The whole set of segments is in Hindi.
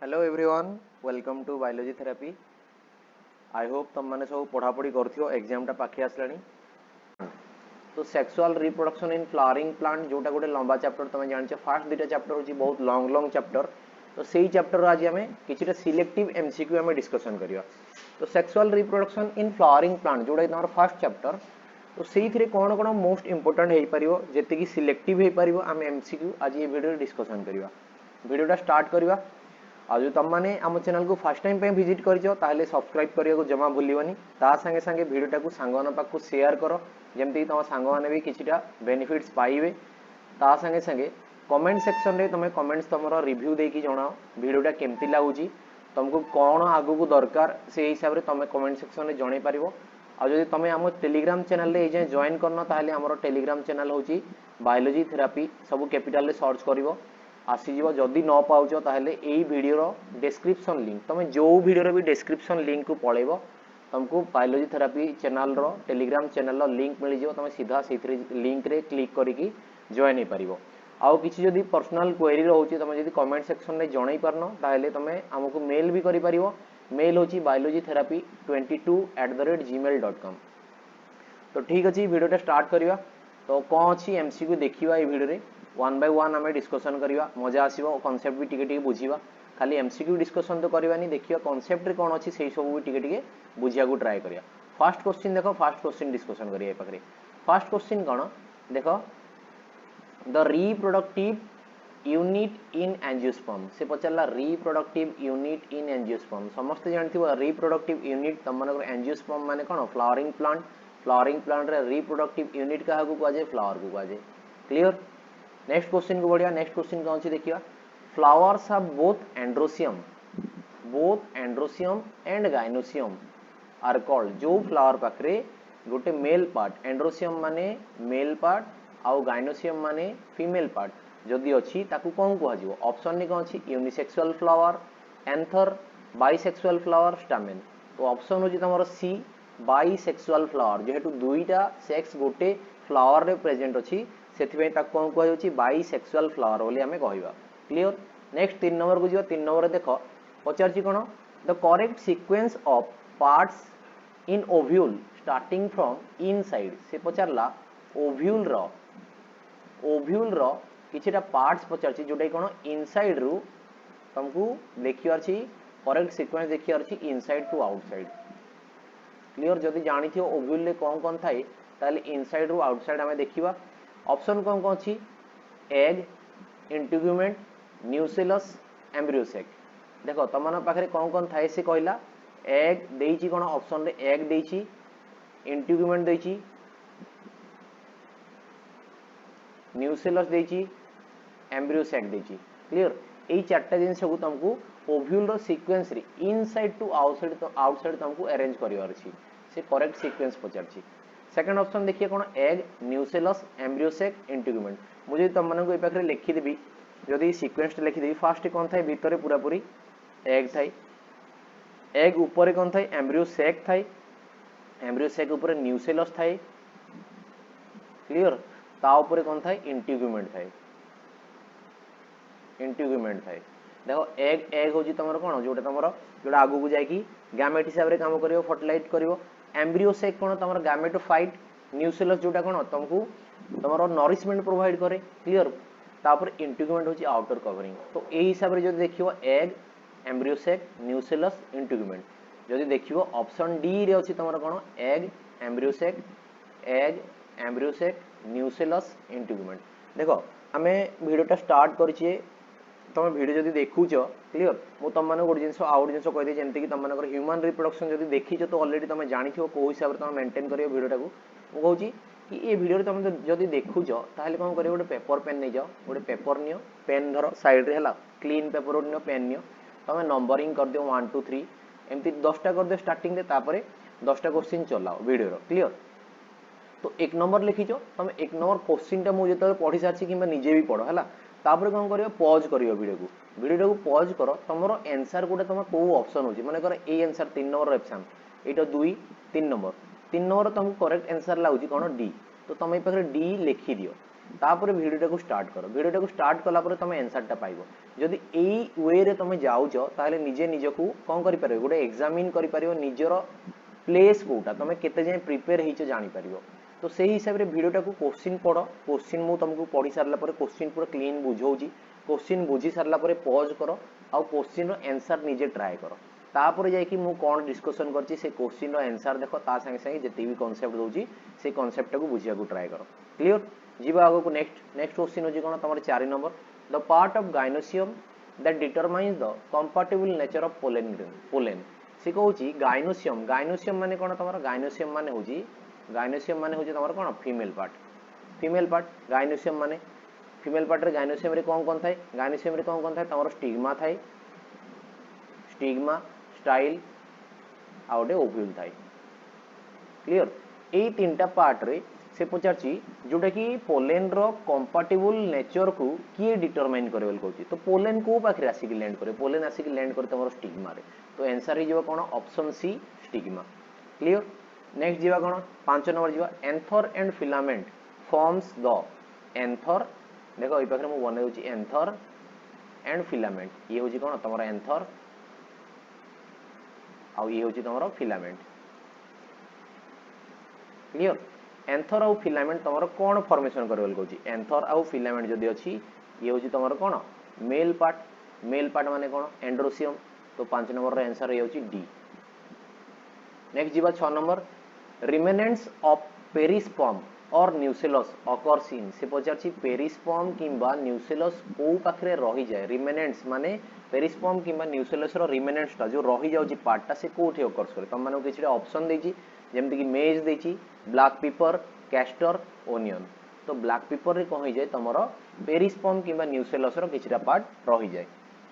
Hello everyone welcome to biology therapy. I hope तुम मैंने सब पढ़ापढ़ी कर एग्जाम पाखे आसलानी। तो sexual reproduction in flowering plant जोटा गोटे लंबा चैप्टर तुम जान फास्ट दुटा चैप्टर होची बहुत लॉन्ग लॉन्ग चैप्टर। तो सही चैप्टर आज आम कि सिलेक्टिव एमसीक्यू आम डिस्कसन करिया। तो sexual reproduction in flowering plant जोटा तुम फास्ट चैप्टर। तो से कौन कौन मोस्ट इंपोर्टेंट हो पार जी सिलेक्टिव हो पार आम एमसीक्यू आज ये वीडियो डिस्कसन करिया। वीडियोटा स्टार्ट करिया। आज जो तुम मैंने आम चैनल को फर्स्ट टाइम पे विजिट कर सब्सक्राइब करने को जमा भूलनी। सागे सागे वीडियोटा को सांगन पाक शेयर कर जमती तुम सांग मैंने भी किछिटा बेनिफिट्स पाइबे। ता संगे संगे कमेंट सेक्शन रे तुम कमेंट्स तुम रिव्यू देकी जनाओ वीडियोटा केमती लगुच तुमको कौन आगू दरकार से हिसाब से तुम कमेंट सेक्शन में जन पार। आदि तुम आम टेलीग्राम चैनल रे जाए जॉइन करना ताहले हमर टेलीग्राम चैनल होची बायोलॉजी थेरापी सब कैपिटल रे सर्च करिवो आसीजिवो। जदि न पाउच ताहले एई वीडियो रो डिस्क्रिप्शन लिंक तुम जो वीडियो रो भी डिस्क्रिप्शन लिंक को पळेबो तुमको बायोलॉजी थेरापी चैनल रो टेलीग्राम चैनल रो लिंक मिल जाव। तुम सीधा से लिंक रे क्लिक करिकी जॉइन हो पारिबो। आउ किछि जदि पर्सनल क्वेरी रहउची तुम जदि कमेंट सेक्शन रे जणै पारनो ताहले तुम हमको मेल भी करि पारिबो। मेल होची biologytherapy22@gmail.com। तो ठीक अच्छे वीडियोटा स्टार्ट करिवा। तो कौन अच्छी एमसीक्यू देखिवा ए वीडियो रे वन बाय वन आम डिस्कसन करिवा मजा आसीबो। कांसेप्ट भी टिके बुझीवा खाली एमसीक्यू डिस्कसन तो करवानी देखिए कांसेप्ट रे कौन अच्छी से सब भी टिके बुझिया को ट्राए करिया। फर्स्ट क्वेश्चन देखो फर्स्ट क्वेश्चन डिस्कसन करिया पाखरे। फर्स्ट क्वेश्चन कौन देखो the reproductive unit in angiosperm से पचारा रिप्रोडक्टिव यूनिट इन एंजियोस्पर्म समस्त जानथिबो रिप्रोडक्टिव यूनिट तुम मानकर एंजियोस्पर्म माने कोन फ्लावरिंग प्लांट रे रिप्रोडक्टिव यूनिट क्या को जाए फ्लावर को जाए। क्लियर। नेक्स्ट क्वेश्चन को बढ़िया। नेक्स्ट क्वेश्चन कौन सी देखिए flowers have both androecium and gynoecium are called. जो फ्लावर पाखरे गोटे मेल पार्ट एंड्रोसियम माने मेल पार्ट आउ गाइनोसियम माने फीमेल पार्ट जदि अच्छी ताकू कौन कह ऑप्शन ने कौन अच्छी unisexual flower anther bisexual flower stamen. तो ऑप्शन हो तुम सी बाइसेक्सुअल फ्लावर जेहेतु दुईटा सेक्स गोटे फ्लावर रे प्रेजेंट अच्छी से कौन कह बाइसेक्सुअल फ्लावर बोली आम कहवा। क्लियर। नेक्स्ट 3 नंबर को जी 3 नंबर देख पचार कौन the correct sequence of parts in ovule starting from inside से पचारा ओव्यूल रो किछिटा पार्ट्स पचार जोटा कौन इनसाइड रु तुमको देखिए करेक्ट सीक्वेंस देखिए इनसाइड टू आउटसाइड। क्लियर। जदि जानी थी ओव्यूल रे कौन कौन थाए ताले इनसाइड रु आउटसाइड आम देखिबा। ऑप्शन कौन कौन अच्छी एग इंटीग्यूमेंट न्यूसेलस एम्ब्रियोसेक। देखो तुम पाखे कौन कौन थाए से कहला एग देइची कौन ऑप्शन रे एग देइची इंटीग्यूमेंट देइची न्यूसेलस देइची एम्ब्रियोसेक देइची। क्लियर। यही चार्टा जिन को तुमको ओव्यूल रो सीक्वेंस रे इनसाइड टू आउटसाइड तुमको अरेंज करिवार अछि से करेक्ट सीक्वेंस पचारछि। सेकंड ऑप्शन देखिए कौन एग न्यूसेलस एम्ब्रियोसेक इंटीग्यूमेंट। मुझे तुम मानक ए पाखरे लिखिदेवी जदि सीक्वेंस लिखिदेवी फास्ट कौन थाए भितर पूरा पूरी एग थाए एग ऊपर कौन थाए एम्ब्रियोसेक थाए एम्ब्रियोसेक ऊपर न्यूसेलस थाए। क्लियर। ता ऊपर कौन थाए इंटीग्यूमेंट थाए देखो एग हो तुम कौन जोटा तुम जोटा आगू को जाकि गैमेट हिसाब से काम कर फर्टिलाइज कर। एम्ब्रियोसेक कौन तुम गैमेटोफाइट न्यूसेलस जोटा कौन तुमको तुम नरिशमेंट प्रोवाइड करे। क्लियर। तापर इंटीग्यूमेंट होची आउटर कवरिंग। तो यही हिसाब से जो देखियो एग एम्ब्रियोसेक न्यूसेलस इंटीग्यूमेंट जदि देखियो ऑप्शन डी रे अछि तुम कौन एग एम्ब्रियोसेक न्यूसेलस इंटीग्यूमेंट। देखो आमे वीडियोटा स्टार्ट करिए तुम वीडियो जदि देखुच। क्लियर। मु तुम माने गोटे जिनस आउट जिनस कह जमती कि तुम ह्यूमन रिप्रोडक्शन जदि देखीच तो ऑलरेडी तुम जानी कौ हिसाब से तुम मेंटेन करियो वीडियोटा को। मु कहूँ कि ये वीडियो तुम जदि देखुच ताहले कौन करियो गोटे पेपर पेन नहीं जाओ गोटे पेपर नियो पेन धर साइड रे हला क्लीन पेपर नियो पेन नियो तुम नंबरिंग कर दियो 1 2 3 एमती 10टा कर दियो स्टार्टिंग रे तापरे 10टा क्वेश्चन चलाओ वीडियो रो। क्लियर। तो 1 नंबर लिखीच तुम 1 नंबर क्वेश्चन टा मुझे पढ़ी सारी कि निजे भी पढ़ है तापर कौन करियो पॉज करियो वीडियो को पॉज कर तुम आंसर गोटे तुम कौ ऑप्शन होची माने कर A answer 3 number option Etah 2 3 number तुमको करेक्ट आंसर लागुची कौन डी। तो तुम ये पाखे डी लिखी दियो तापर भिडियो को स्टार्ट कर भिडियो को स्टार्ट कला पर तुम आंसर टा पाइबो जदि एई वे रे तुम जाउछ ताले निजे निजको कोन करि परबो गोटे एग्जामिन करि परबो निजर प्लेस कोटा तुम केते जे प्रिपेयर हिच जानि परबो तो सेही हिसाब रे भिडियोटा को क्वेश्चन पढ़ो क्वेश्चन मु तुमको पढ़ी सारला पर क्वेश्चन पूरा क्लीन बुझौची क्वेश्चन बुझी सारला पर पॉज करो आ क्वेश्चन रो आंसर निजे ट्राई करो तापर जाय कि मु कोन डिस्कशन करची से क्वेश्चन रो आंसर देखो ता संगे संगे जति भी कांसेप्ट दोची से कांसेप्ट को बुझिया को ट्राई करो क्लियर जीवा आगो को नेक्स्ट क्वेश्चन होची कोन तमर 4 number the part of gynoecium that determines the compatible nature of pollen से कहूची गायनोसियम माने कोन तमर गायनोसियम माने तमर कोन फीमेल पार्ट गायनोसियम माने फीमेल पार्ट रे गायनोसियम रे कोन थाए तमर स्टिग्मा थाए स्टिग्मा स्टाइल आउटे ओव्यूल थाए क्लियर एई तीनटा पार्ट रे से पचारची जोटा कि पोलेन रो कंपैटिबल नेचर को किए डिटरमाइन करे बोल कहूची तो पोलेन को पाखरे आसी कि लैंड करे पोलेन आसी कि लैंड करे तमरो स्टिग्मा रे तो आंसर ही जो कोन option C stigma clear next जीवा कोन 5 नंबर जीवा anther and filament forms the anther देखो ए पाखरे मु बने होची एंथर एंड फिलामेंट ये होची कोन तमरो एंथर आ ये होची तमरो फिलामेंट क्लियर एंथर आउ फिलामेंट तमर कोन फॉर्मेशन करबल कहूची एंथर आउ फिलामेंट जदी अछि ये होची तमर कोन मेल पार्ट माने कोन एंड्रोसियम तो 5 नंबर रो आंसर हे होची डी नेक्स्ट जीवा 6 नंबर रिमेनेंट्स ऑफ पेरिस्पर्म और न्यूसेलस ऑकर्स इन से पचारची पेरिस्पर्म किंबा न्यूसेलस को पाखरे रही जाय रिमेनेंट्स माने पेरिस्पर्म किंबा न्यूसेलस रो रिमेनेंट्स ता जो रही जाउची पार्ट ता से कोठी ऑकर्स करे तम माने किछटा ऑप्शन देची जेमति कि मेज देची ब्लैक पेपर कैस्टर ओनियन तो ब्लैक पेपर रे कहि जाय तमरो पेरिस्पर्म किंबा न्यूसेलस रो किछटा पार्ट रही जाय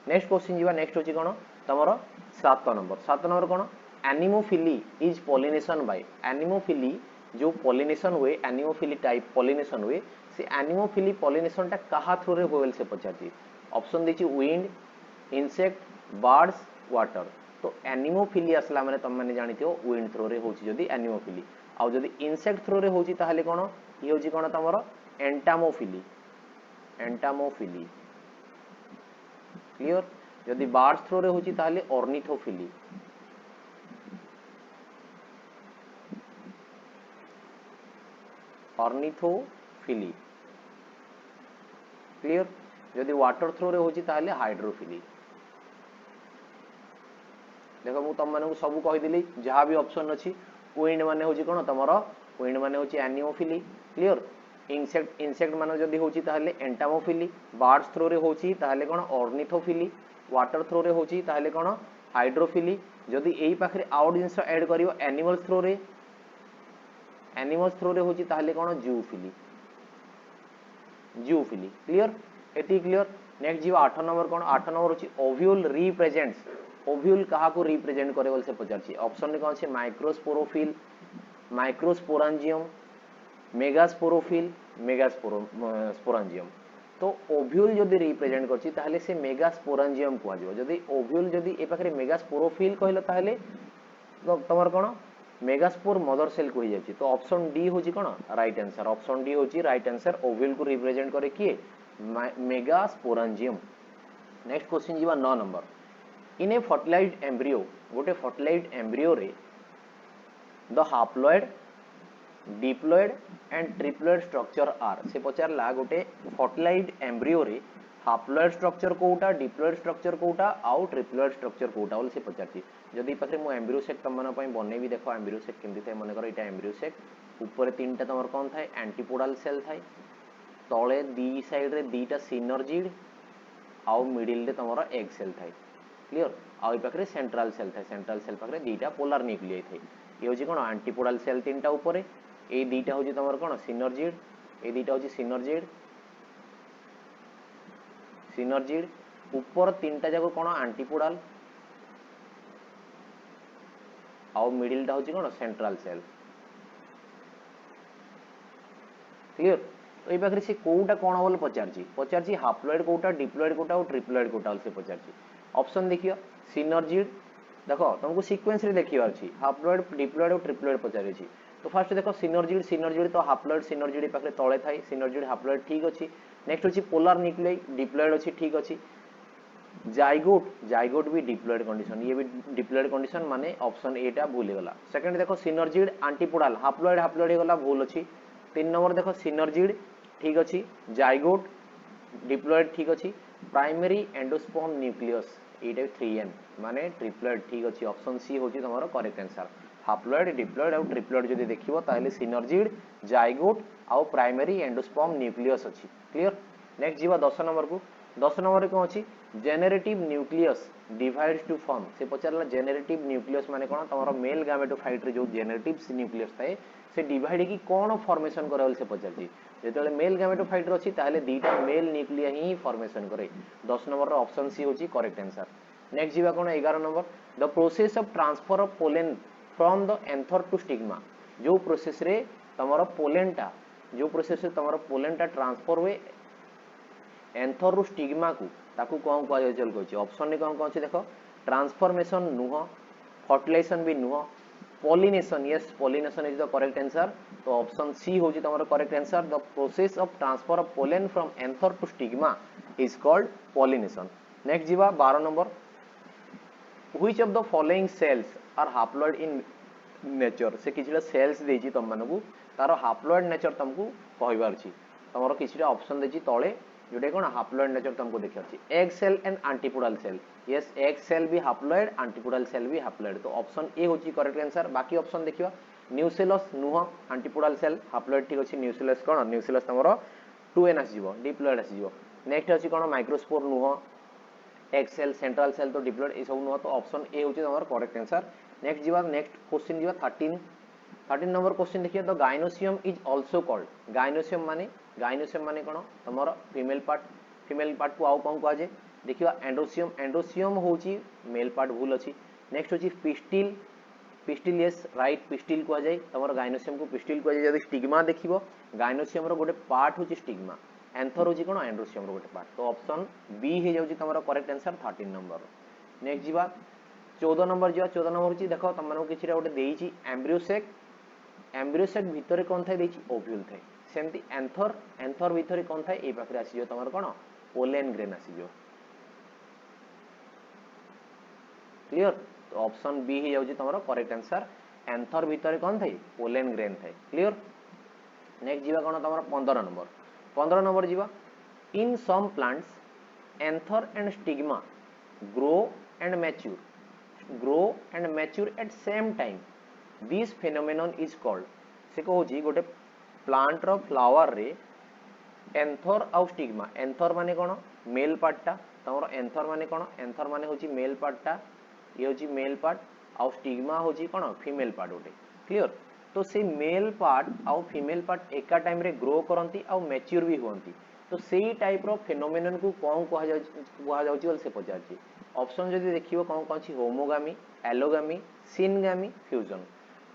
नेक्स्ट क्वेश्चन जीवा नेक्स्ट होची कोन तमरो 7 number cone anemophily is pollination by anemophily जो पॉलिनेशन हुए एनिमोफिली टाइप पॉलिनेशन हुए से एनिमोफिली पॉलिनेशन टा कहा थ्रू रे होवेल से पचाची ऑप्शन देची विंड इंसेक्ट बर्ड्स वाटर तो एनिमोफिली असला माने तम माने जानिथियो विंड थ्रू रे होची जदी एनिमोफिली आ जदी इंसेक्ट थ्रू रे होची ताहाले कोन ये होची कोन तमरो एंटामोफिली क्लियर जदी बर्ड्स थ्रू रे होची ताहाले ऑर्निथोफिली क्लियर जदी वाटर थ्रू रे होची ताहाले हाइड्रोफिली देखो मु तम माने को सब कहि दिली जहां भी ऑप्शन अछि विंड माने होची कोन तमरो विंड माने होची एनिमोफिली क्लियर इंसेक्ट माने जदी होची ताहाले एंटामोफिली बर्ड्स थ्रू रे होची ताहाले कोन ऑर्निथोफिली वाटर थ्रू रे होची ताहाले कोन हाइड्रोफिली जदी एई पाखरे आउट जिंस ऐड करियो एनिमल्स थ्रू रे होची ताहाले कोन जूफिली क्लियर एती क्लियर नेक्स्ट जीव 8 नंबर कोन 8 नंबर होची ओव्यूल रिप्रेजेंट्स ओव्यूल कहा को रिप्रेजेंट करे बोल से पचारची ऑप्शन में कौन से माइक्रोस्पोरोफिल माइक्रोस्पोरांजियम मेगास्पोरोफिल मेगास्पोरांजियम तो ओव्यूल जदी रिप्रेजेंट करची ताहले से मेगास्पोरांजियम को आजो जदी ओव्यूल जदी ए पाखरे मेगास्पोरोफिल कहलो ताहले तमर कोन मेगास्पोर मदर सेल को ही जाची तो ऑप्शन डी होची कोन राइट आंसर ऑप्शन डी होची राइट आंसर ओव्यूल को रिप्रेजेंट करे किए मेगास्पोरांजियम नेक्स्ट क्वेश्चन जीवा 9 नंबर इन ए फर्टिलाइज्ड एम्ब्रियो गोटे फर्टिलाइज्ड एम्ब्रियो रे the haploid diploid and triploid structure are से पचारला गोटे फर्टिलाइज्ड एम्ब्रियो रे हाप्लॉइड स्ट्रक्चर कोटा डिप्लॉइड स्ट्रक्चर कोटा आउ ट्रिप्लॉइड स्ट्रक्चर कोटा बोल से पचारची जदी पाखरे मो एम्ब्रियो सेक तम मन पई बने भी देखो एम्ब्रियो सेक केमति थाए मन कर एटा एम्ब्रियो सेक ऊपर तीनटा तमर कोन थाए एंटीपोडल सेल थाए तळे दी साइड रे दीटा सिनर्जिड आउ मिडिल रे तमर एग सेल थाए क्लियर आउ पाखरे सेंट्रल सेल पाखरे दीटा पोलर न्यूक्लियाई थाए ये होची कोन एंटीपोडल सेल तीनटा ऊपर ए दीटा होची तमर कोन सिनर्जिड ए दीटा होची सिनर्जिड ऊपर तीनटा जाको कोन एंटीपोडल आउ मिडिल टा होची कोन सेंट्रल सेल क्लियर तो ए पाखरे से कोउटा कोन बोल पचारची हाप्लॉइड कोउटा डिप्लॉइड कोउटा और ट्रिप्लॉइड कोउटा बोल से पचारची ऑप्शन देखियो सिनर्जिड देखो तुमको सीक्वेंस रे देखियो अछि हाप्लॉइड डिप्लॉइड और ट्रिप्लॉइड पचारे छी तो फास्ट देखो सिनर्जिड सिनर्जिड तो हाप्लॉइड सिनर्जिड पाखे तले थाए सिनर्जिड हाप्लॉइड ठीक अछि नेक्स्ट अछि पोलर न्यूक्लियाई डिप्लॉइड अछि ठीक अछि जाइगोट जाइगोट भी डिप्लॉइड कंडीशन ये भी डिप्लॉइड कंडीशन माने ऑप्शन ए टा भूल गला सेकंड देखो सिनर्जिड एंटीपोडल हाप्लॉइड हाप्लॉइड गला भूल अछि 3 नंबर देखो सिनर्जिड ठीक अछि जाइगोट डिप्लॉइड ठीक अछि प्राइमरी एंडोस्पर्म न्यूक्लियस एटा 3n माने ट्रिप्लॉइड ठीक अछि ऑप्शन सी होची तमरो करेक्ट आंसर हाप्लॉइड डिप्लॉइड और ट्रिप्लॉइड जदि देखिबो ताले सिनर्जिड जाइगोट और प्राइमरी एंडोस्पर्म न्यूक्लियस अछि क्लियर नेक्स्ट जीवा 10 नंबर को 10 नंबर कोन अछि generative nucleus divides to form से पचारला जेनेरेटिव न्यूक्लियस माने कोन तमरो मेल गामेटोफाइट रे जो जेनेरेटिव न्यूक्लियस थाए से डिवाइड की कोन फॉर्मेशन करल से पचारजी जेतले मेल गामेटोफाइट रे अछि ताले दीटा मेल न्यूक्लिया ही फॉर्मेशन करे 10 नंबर रो ऑप्शन सी होची करेक्ट आंसर नेक्स्ट जीवा कोन 11 नंबर the process of transfer of pollen from the anther to stigma जो प्रोसेस रे तमरो पोलेनटा जो प्रोसेस रे तमरो पोलेनटा ट्रांसफर हुए एंथर रु स्टिग्मा को ताकू कोन कहै चल कहै ऑप्शन ने कोन अछि देखो ट्रांसफॉर्मेशन नुह फर्टिलाइजेशन भी नुह pollination yes pollination is the correct answer तो ऑप्शन सी होची तमरो correct answer the process of transfer of pollen from anther to stigma is called pollination next जीवा 12 number which of the following cells are haploid in nature से किछिला सेल्स देछि तम मानकू तार हाप्लॉइड नेचर तुमको कहबार छी तमरो किछिला ऑप्शन देछि तळे जोटे कोन हाप्लॉइड नेचर तुमको देखि अछि egg cell and antipodal cell yes egg cell भी हाप्लॉइड एंटीपोडल सेल भी हाप्लॉइड तो ऑप्शन ए होची करेक्ट आंसर बाकी ऑप्शन देखियो न्यूसेलस नुह एंटीपोडल सेल हाप्लॉइड ठीक अछि न्यूसेलस कोन न्यूसेलस तमरो 2n आसीजो डिप्लॉइड आसीजो नेक्स्ट अछि कोन माइक्रोस्पोर नुह एग सेल सेंट्रल सेल तो डिप्लॉइड ए सब नुह तो ऑप्शन ए होची तमरो करेक्ट आंसर नेक्स्ट जीवा नेक्स्ट क्वेश्चन जीवा 13 नंबर क्वेश्चन देखिए तो gynoecium is also called gynoecium माने कोन तमरो फीमेल पार्ट को आउ कोन कह जे देखियो एंड्रोसियम एंड्रोसियम होची मेल पार्ट भूल अछि नेक्स्ट होची pistil pistil yes right pistil को जाय तमरो गाइनोसियम को पिस्टिल को जाय यदि स्टिग्मा देखिबो गाइनोसियम रो गोटे पार्ट होची स्टिग्मा एंथर होची कोन एंड्रोसियम रो गोटे पार्ट तो ऑप्शन बी हे जाउची तमरो करेक्ट आंसर 13 नंबर नेक्स्ट जीवा 14 नंबर जो 14 नंबर होची देखो तम मानको किछिरा गोटे देइची एम्ब्रियोसेक भितरे कोन थाय देइची ओव्यूल थाय सेमती एंथर भितरे कोन थाय ए पाखरे आसीजो तमर कोन पोलेन ग्रेन आसीजो क्लियर तो ऑप्शन बी हे जाउची तमरो करेक्ट आंसर एंथर भितरे कोन थाय पोलेन ग्रेन थाय क्लियर नेक्स्ट जीवा कोन तमरो 15 नंबर जीवा in some plants anther and stigma grow and mature at same time this phenomenon is called से कहूची गोटे प्लांट रो फ्लावर रे एंथर आउ स्टिग्मा एंथर माने कोन मेल पार्ट टा तमरो एंथर माने होची मेल पार्ट टा ये होची मेल पार्ट आउ स्टिग्मा होची कोन फीमेल पार्ट गोटे क्लियर तो से मेल पार्ट आउ फीमेल पार्ट एका टाइम रे ग्रो करंती आउ मैच्योर भी होंती तो सेही टाइप रो फेनोमेनन को कोन कहा जाउची बोल से पचारची ऑप्शन जदि देखिबो कोन कोन छी होमोगामी एलोगामी सिनगामी फ्यूजन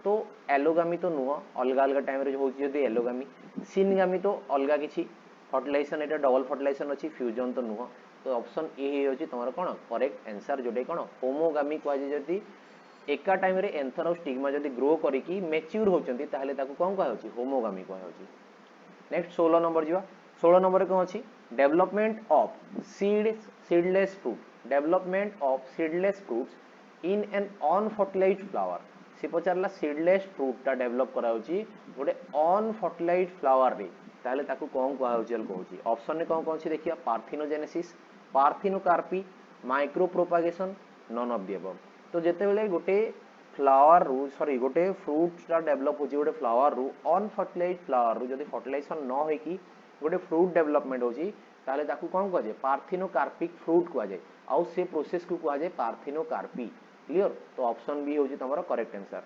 तो एलोगामी तो नुह अलगा अलगा टाइम रे होची जदि एलोगामी सिनगामी तो अलगा किछि फर्टिलाइजेशन एटा डबल फर्टिलाइजेशन अछि फ्यूजन तो नुह तो ऑप्शन ए हे होची तमरो कोन करेक्ट आंसर जोटे कोन होमोगामी को जदि एका टाइम रे एंथर और स्टिग्मा जदि ग्रो करी की मैच्योर होचंती ताहले ताकू कोन कहै होची होमोगामी कहै होची नेक्स्ट 16 नंबर जीवा 16 नंबर कोन अछि development of seedless fruits in an unfertilised flower से पचारला सीडलेस फ्रूट ता डेवलप करा होची गोटे अनफर्टिलाइज्ड फ्लावर रे ताहले ताकू कोन कहै होची कहूची ऑप्शन ने कोन अछि देखिया parthenogenesis parthenocarpy micro propagation none of the above तो जेते बेले गोटे फ्लावर रु सॉरी गोटे फ्रूट ता डेवलप होची गोटे फ्लावर रु अनफर्टिलाइज्ड फ्लावर रु जदी फर्टिलाइजेशन न होई की गोटे फ्रूट डेवलपमेंट होची ताले ताकू कोन कह जे पार्थिनोकार्पिक फ्रूट कह जे आउ से प्रोसेस को कह जे पार्थिनोकार्पी क्लियर तो ऑप्शन बी होची तमरो करेक्ट आंसर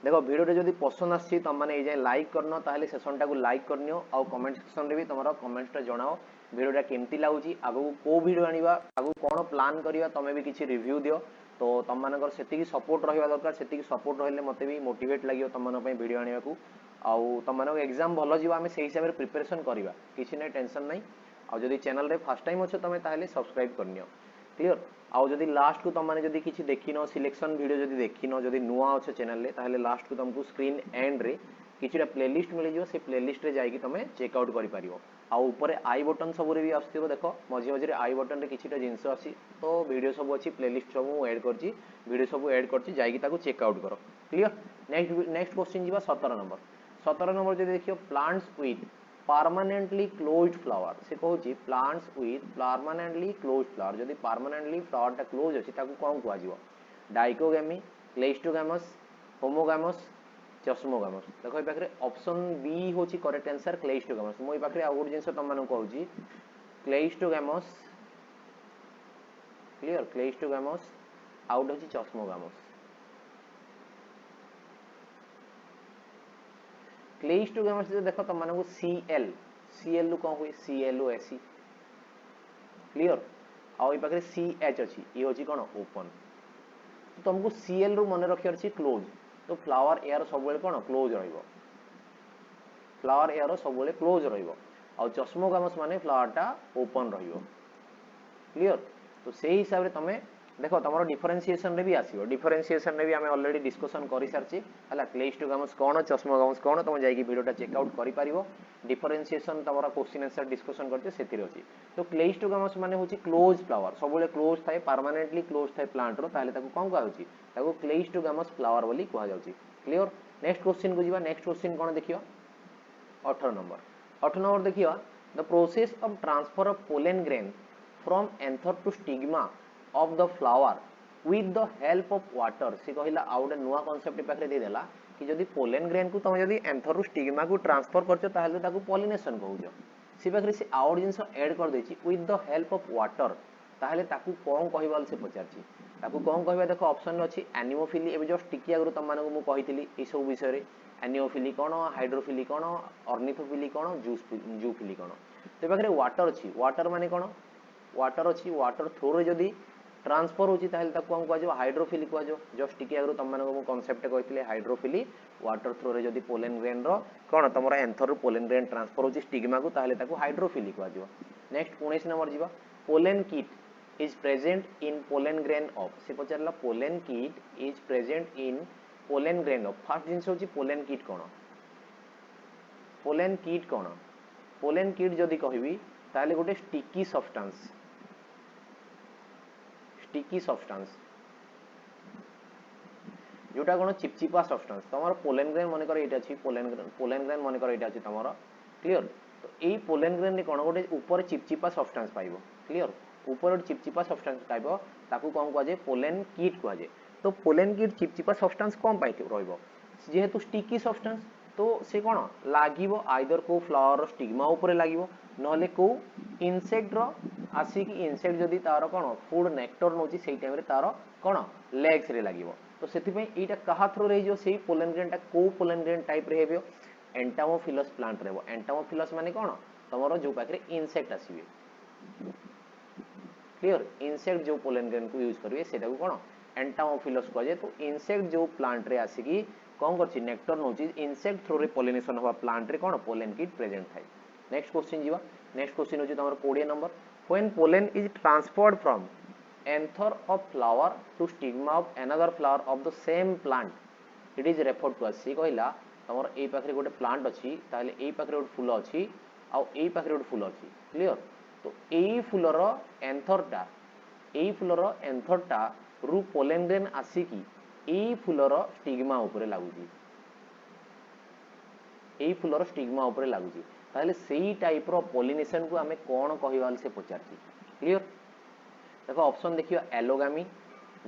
देखो वीडियो रे जदी पसंद आछि तम माने ए जे लाइक करनो ताले सेशन टा को लाइक करनियो आ कमेंट सेक्शन रे भी तमरो कमेंट्स टा जणाओ वीडियो टा केमती लागुची आगु को वीडियो आनिबा आगु कोन प्लान करिया तमे भी किछि रिव्यू दियो तो तम मानकर सेति की सपोर्ट रहिबा दरकार सेति की सपोर्ट रहले मते भी मोटिवेट लागियो तम मन पय वीडियो आनिबा को आउ तम मानक एग्जाम भलो जीवा हमें सेही हिसाब रे प्रिपरेशन करिवा किछि नै टेंशन नै आ जदी चैनल रे फर्स्ट टाइम अछ तमे ताले सब्सक्राइब करनियो क्लियर आउ जदि लास्ट को तुम माने जदि किछि देखिनो सिलेक्शन वीडियो जदि देखिनो जदि नुआ अच्छे चैनल रे ताहले लास्ट को तुमको स्क्रीन एंड रे किछिटा प्लेलिस्ट मिल जिवो से प्लेलिस्ट रे जाई कि तमे चेकआउट करि परिबो आ ऊपर आई बटन सब रे भी आस्थिबो देखो मझे मझे आई बटन रे किछिटा जिंस आसी तो वीडियो सब अछि प्लेलिस्ट सब मु ऐड करछि वीडियो सब ऐड करछि जाई कि ताको चेकआउट करो क्लियर नेक्स्ट क्वेश्चन जीवा 17 नंबर जदि देखियो plants with permanently closed flower से कहूँ plants with permanently closed flower जदि परमानेंटली फ्लावर टा क्लोज अछि ताकू कोन कुआ जिवो डाइकोगेमी क्लेस्टोगेमस होमोगेमस चस्मोगेमस देखो ए पाखरे ऑप्शन बी होची करेक्ट आंसर क्लेस्टोगेमस मो ए पाखरे आ गुड जिंस तम मानु कहूची क्लेस्टोगेमस क्लियर क्लेस्टोगेमस आउट होची चस्मोगेमस क्लेस्टोगेमस देखो तुम मानू सीएल कौन हुए ClOSE क्लियर आउ ये पाखे CH अच्छी ये होची कौन ओपन तो तुमको CL रु मन रखियार अछि क्लोज तो फ्लावर एयर सब बेले कौन क्लोज रहिबो फ्लावर एयर सब बेले क्लोज रहिबो आउ चस्मोगेमस माने फ्लावर टा ओपन रहिबो क्लियर तो सेही हिसाब रे तमे देखो तमरो डिफरेंशिएशन रे भी आसीबो डिफरेंशिएशन रे भी हमें ऑलरेडी डिस्कशन करि सारची हला क्लेस्टोगेमस कोन चस्मोगेमस कोन तुम जाई कि वीडियोटा चेकआउट करि परिबो डिफरेंशिएशन तमरा क्वेश्चन आंसर डिस्कशन करते सेथिरे अछि तो क्लेस्टोगेमस माने होची क्लोज फ्लावर सब बेले क्लोज थाए परमानेंटली क्लोज थाए प्लांट रो ताले ताको कोन कहउची ताको क्लेस्टोगेमस फ्लावर बोली कहआ जाउची क्लियर नेक्स्ट क्वेश्चन को जीवा नेक्स्ट क्वेश्चन कोन देखियो 18 नंबर देखियो the process of transfer of pollen grain from anther to stigma of the flower with the help of water से कहिला आउट नुआ कांसेप्ट पाखरे दे देला कि जदी पोलन ग्रेन को तुम जदी एंथर रु स्टिग्मा को ट्रांसफर करछो ताहले ताको पॉलिनेशन कहउजो से पाखरे से आउट जिंस ऐड कर देछि with the help of water ताहले ताको कोन कहिबाल से पचारछि ताको कोन कहिबा देखो ऑप्शन अछि एनिमोफिली एबे जस्ट टिकी आगु तुम मानको मु कहितली ए सब विषय रे एनिमोफिली कोन हाइड्रोफिली कोन ऑर्निथोफिली कोन जूफिली कोन ते पाखरे वाटर अछि वाटर माने कोन वाटर अछि वाटर थ्रू रे जदी ट्रांसफर होची ताहले ताको हम कहजो हाइड्रोफिली कहजो जस्ट टिके आगु तम मानको कांसेप्ट कहितले हाइड्रोफिली वाटर थ्रू रे जदी पोलन ग्रेन रो कोन तमरा एंथर रु पोलन ग्रेन ट्रांसफर होची स्टिग्मा को ताहले ताको हाइड्रोफिली कहजो नेक्स्ट 19 नंबर जीवा pollen kit is present in pollen grain of से पचारला pollen kit is present in pollen grain of first जिंस होची पोलन कीट कोन पोलन कीट जदी कहबी ताहले गोटे स्टिकी सब्सटेंस जोटा कोन चिपचिपा सब्सटेंस तमर पोलन ग्रेन मन कर एटा अछि पोलन ग्रेन मन कर एटा अछि तमर क्लियर तो एई पोलन ग्रेन रे कोन गोटे ऊपर चिपचिपा सब्सटेंस पाइबो क्लियर ऊपर चिपचिपा सब्सटेंस पाइबो ताकू कोन कहजे पोलन कीट कहजे तो पोलन कीट चिपचिपा सब्सटेंस कोन पाइते रहइबो जेहेतु स्टिकी सब्सटेंस तो से कोन लागिवो आइदर को फ्लावर स्टिग्मा ऊपर लागिवो नहले को इनसेक्ट रो आसी कि इनसेक्ट जदी तार कोन फूड नेक्टर नोची सेही टाइम रे तार कोन लेग्स रे लागिवो तो सेति पे एटा कहा थ्रू रे जो सेही पोलन ग्रेन टा को पोलन ग्रेन टाइप रे हेबियो एंटामोफिलस प्लांट रेबो एंटामोफिलस माने कोन तमरो जो पाखरे इनसेक्ट आसीबे क्लियर इनसेक्ट जो पोलन ग्रेन को यूज करबे सेटा को कोन एंटामोफिलस कहजे तो इनसेक्ट जो प्लांट रे आसी कि कोन करछि नेक्टर नोची इनसेक्ट थ्रू रे पॉलिनेशन होबा प्लांट रे कोन पोलन कीट प्रेजेंट थाई नेक्स्ट क्वेश्चन जीवा नेक्स्ट क्वेश्चन होची तमरो 20 number when pollen is transferred from anther of flower to stigma of another flower of the same plant it is referred to as कहला तमरो एई पाखरे गोटे प्लांट अछि ताले एई पाखरे गोटे फूल अछि आ एई पाखरे गोटे फूल अछि क्लियर तो एई फूलर एंथर टा रु पोलन ग्रेन आसी कि एई फूलर स्टिग्मा ऊपर लागुची एई फूलर स्टिग्मा ऊपर लागुची ताले सेही टाइप रो पॉलिनेशन को हमें कोन कहिवाल से पचारची क्लियर देखो ऑप्शन देखियो एलोगामी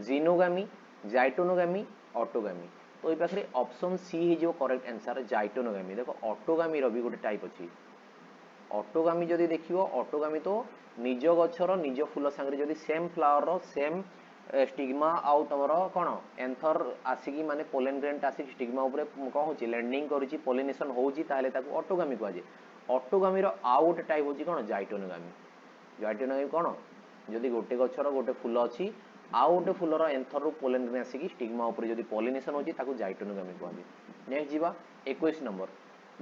जीनोगामी जाइटोनोगामी ऑटोगामी तो ए पाखरे ऑप्शन सी ही जो करेक्ट आंसर जाइटोनोगामी देखो ऑटोगामी रो भी गोटे टाइप अछि ऑटोगामी जदी देखियो ऑटोगामी तो निज गछरो निज फूल संगे जदी सेम फ्लावर रो सेम स्टिग्मा आउ तमरो कोन एंथर आसी माने पोलन ग्रेन आसी स्टिग्मा ऊपर कोन होची लैंडिंग करूची पॉलिनेशन होची ताले ताको ऑटोगामी कहजे ऑटोगामी रो आउ गोटे टाइप होची कोन जाइटोनोगामी कोन जदी गोटे गछरो गोटे फूल अछि आउ गोटे फूलर एंथर रो पोलन ग्रेन आसी स्टिग्मा ऊपर जदी पॉलिनेशन होची ताको जाइटोनोगामी कहजे नेक्स्ट जीवा 21 number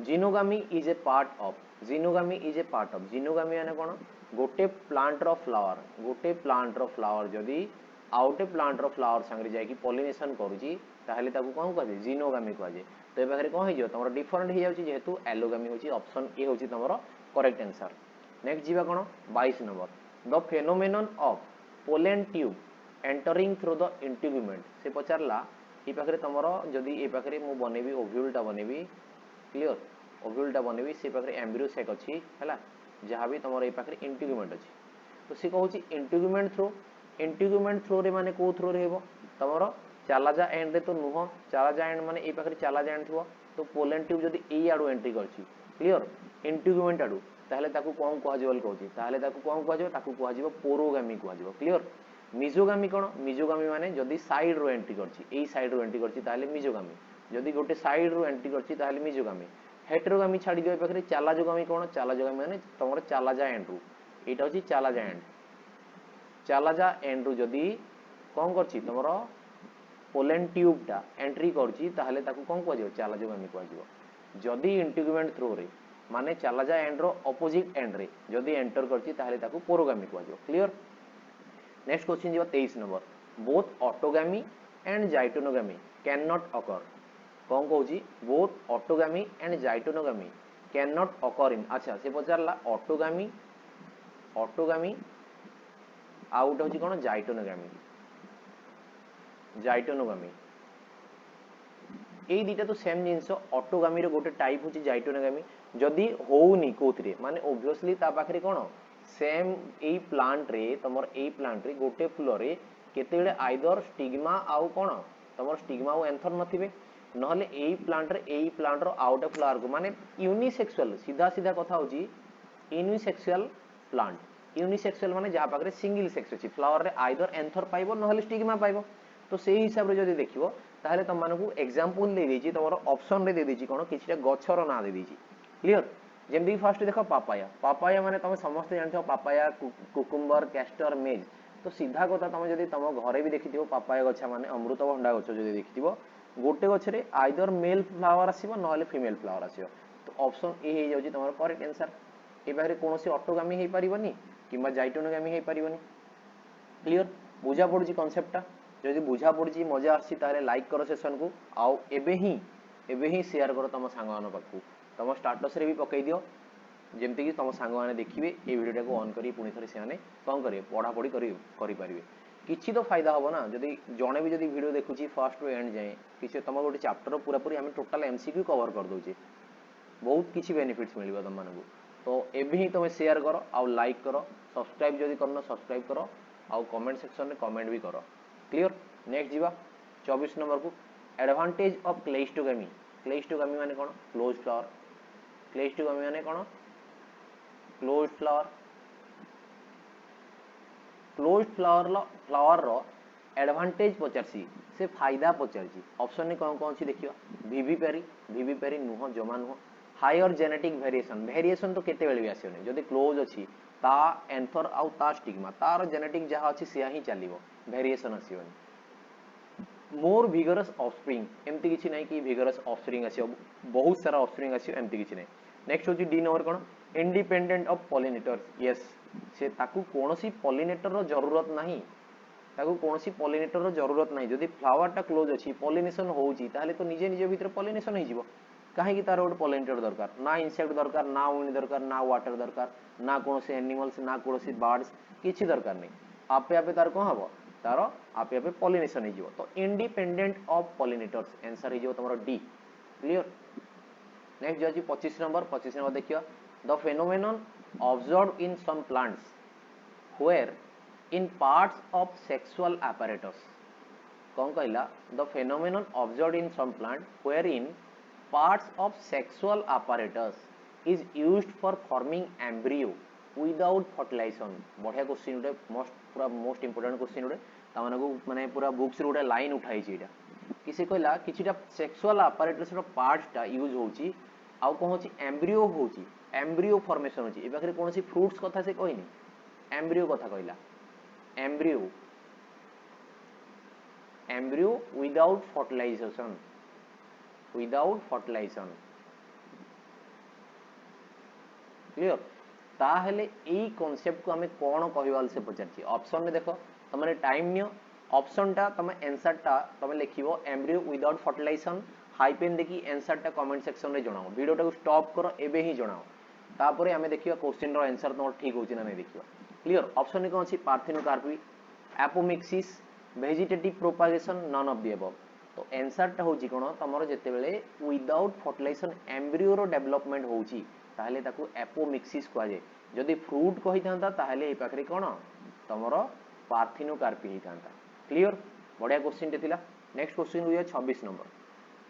geitonogamy is a part of geitonogamy माने कोन गोटे प्लांट रो फ्लावर जदि आउटे प्लांट रो फ्लावर संगे जाई पॉलिनेशन करूची ताहले ताकू कोन कहजे जीनोगामी कहजे। तो ए पाखरे कोन हे जो तमरो डिफरेंट हे जाउची जेहेतु एलोगामी होची ऑप्शन ए होची तमरो करेक्ट आंसर। नेक्स्ट जीवा कोन 22 number the phenomenon of pollen tube entering through the integument से पचारला ए पाखरे तमरो जदि ए पाखरे मु बनेबी ओव्यूल टा बनेबी क्लियर ओव्यूल टा बनेबी से पाखरे एम्ब्रियो सेक अछि हला जहाँ भी तमरो ए पाखरे इंटीग्यूमेंट अछि तो से कहूची इंटीग्यूमेंट थ्रू रे माने को थ्रू रे हेबो तमरो चालाजा एंड रे तो नुह चालाजा एंड माने ए पाखरे चालाजा एंड थबो तो पोलन ट्यूब जदि ए आडू एंट्री करछि क्लियर इंटीग्यूमेंट आडू ताहले ताकू कोन कहै जेवल कहूची ताहले ताकू कोन कहै जेव ताकू कहै जेव पोरोगामी कहै जेव क्लियर। मिजोगामी कोन मिजोगामी माने जदि साइड रो एंट्री करछि ए साइड रो एंट्री करछि ताहले मिजोगामी जदि गोटे साइड रो एंट्री करछि ताहले मिजोगामी। हेटेरोगामी छाडी दियो ए पाखरे चालाजोगामी कोन चालाजोगामी माने तमरो चालाजा एंड रू एटा होची चालाजा एंड रू जदि कोन करछि तमरो पोलन ट्यूब टा एंट्री करछि ताहले ताकू कोन कहै जेव चालाजोगामी कहै जेव। जदि इंटीग्यूमेंट थ्रू रे माने चालाजा एंड रो अपोजिट एंड रे जदि एंटर करछि ताहले ताकू पोरोगामी कहै जेव क्लियर। नेक्स्ट क्वेश्चन जीवा 23 number both autogamy and geitonogamy can not occur कौन कहूची both autogamy and geitonogamy can not occur in अच्छा से पचारला ऑटोगामी आउट होची कोन जाइटोनोगामी एई दिटा तो सेम जिंस ऑटोगामी रो गोटे टाइप होची जाइटोनोगामी जदि होउनी कोथरे माने ऑब्वियसली ता पाखरे कोन सेम एई प्लांट रे गोटे फूल रे केतेबेले आइदर स्टिग्मा आउ कोन तमर स्टिग्मा आउ एंथर नथिबे नहले एई प्लांट रो आउट ऑफ फ्लावर को माने यूनिसेक्सुअल सीधा सीधा कथा होची यूनिसेक्सुअल प्लांट यूनिसेक्सुअल माने जहा पाखरे सिंगल सेक्स अछि फ्लावर रे आइदर एंथर पाइबो नहले स्टिग्मा पाइबो। तो सेही हिसाब रे जदि देखिबो ताहले तम मानकू एग्जांपल दे देछि तमरो ऑप्शन रे दे देछि कोन किछटा गछर ना दे देछि क्लियर। जेमदी फर्स्ट देखो पापाया माने तमे समस्त जानथो पापाया कुकुम्बर कैस्टर मेज तो सीधा कथा तमे जदि तम घरे भी देखिथिबो पापाया गछा माने अमृतभंडा गछ जदि देखिथिबो गोटे गछरे आइदर मेल फ्लावर आसीबो नहले फीमेल फ्लावर आसीबो तो ऑप्शन ए हे जाउछि तमरो करेक्ट आंसर। ए बारे कोनोसी ऑटोगामी हे परिबनी किबा जाइटोनोगामी हे परिबनी क्लियर बुझा पडुछि कांसेप्टटा जदि बुझा पडुछि मजा आसी तारे लाइक करो सेशन को आउ एबे ही शेयर करो तम सांग मान पाखु तम स्टेटस रे भी पकई दियो जेमति कि तम सांग माने देखिबे ए वीडियो को ऑन करी पुनी थरे सेने कोन करे पढा पढी करी परिबे किछि तो फायदा होबो ना जदि जणे भी जदि वीडियो देखुछि फर्स्ट टू एंड जाए किछि तम गोटे चैप्टर पूरा पूरी हम टोटल एमसीक्यू कवर कर दोछि बहुत किछि बेनिफिट्स मिलिबो तम मानकू। तो एबे ही तमे शेयर करो आउ लाइक करो सब्सक्राइब जदि करनो सब्सक्राइब करो आउ कमेंट सेक्शन रे कमेंट भी करो क्लियर। नेक्स्ट जीवा 24 नंबर को एडवांटेज ऑफ क्लेस्टोगामी माने कोन क्लोज फ्लावर क्लेस्टोगामी माने कोन क्लोज फ्लावर रो एडवांटेज पचारसी से फायदा पचारसी ऑप्शन ने कोन छी देखियो विविपेरी नुह जमा नुह हायर जेनेटिक वेरिएशन तो केते बेले भी आसीओनी जदी क्लोज अछि ता एंथर आउ ता स्टिग्मा तार जेनेटिक जहा अछि सेया ही चलिबो वेरिएशन आसीओनी। मोर विगरस ऑफस्प्रिंग एमती किछि नै कि विगरस ऑफस्प्रिंग आसीओ बहुत सारा ऑफस्प्रिंग आसीओ एमती किछि नै। नेक्स्ट होची D number cone independent of pollinators yes से ताकू कोनोसी पॉलिनेटर रो जरूरत नाही जदि फ्लावर टा क्लोज अछि पॉलिनेशन होउची ताहले तो निजे भीतर पॉलिनेशन होई जिवो काहे कि तार गोटे पॉलिनेटर दरकार ना इंसेक्ट दरकार ना विंड दरकार ना वाटर दरकार ना कोनोसी एनिमल्स ना कोनोसी बर्ड्स किछि दरकार नै आपे आपे तार कोन हबो तार आपे आपे पॉलिनेशन होई जिवो। तो इंडिपेंडेंट ऑफ पॉलिनेटर्स आंसर होई जिवो तमरो डी क्लियर। नेक्स्ट जाची 25 नंबर देखियो the phenomenon observed in some plants where in parts of sexual apparatus कौन कहला the phenomenon observed in some plant where in parts of sexual apparatus is used for forming embryo without fertilization बढ़िया क्वेश्चन उठे मोस्ट इंपोर्टेंट क्वेश्चन उठे ता माने को माने पूरा बुक्स रे उठे लाइन उठाई छी एटा किसे कहला किछिटा सेक्सुअल apparatus रो पार्ट्स टा यूज होची आउ कोन होची एम्ब्रियो फॉर्मेशन होची ए बाकरे कोनसी फ्रूट्स कथा से कहिनी एम्ब्रियो कथा कहला एम्ब्रियो विदाउट फर्टिलाइजेशन क्लियर। ताहले एई कांसेप्ट को हमें कोन कहवाल से पचारछि ऑप्शन में देखो तमने टाइम नियो ऑप्शन टा तमे आंसर टा तमे लिखिबो एम्ब्रियो विदाउट फर्टिलाइजेशन हाइपेन देखि आंसर टा कमेंट सेक्शन रे जणाओ वीडियो टा को स्टॉप करो एबे ही जणाओ तापरे हमें देखियो क्वेश्चन रो आंसर तमर ठीक होछि ना नै देखियो क्लियर ऑप्शन में कोन अछि parthenocarpy apomixis vegetative propagation none of the above तो आंसर टा होछि कोन तमरो जते बेले विदाउट फर्टिलाइजेशन एम्ब्रियो रो डेवलपमेंट होछि ताहले ताकू एपोमिक्सिस कहै जाय जदि फ्रूट कहि थांता ताहले ए पाखरे कोन तमरो पार्थिनोकार्पी ही थांता क्लियर बढ़िया क्वेश्चन टे थिला नेक्स्ट क्वेश्चन हुए 26 number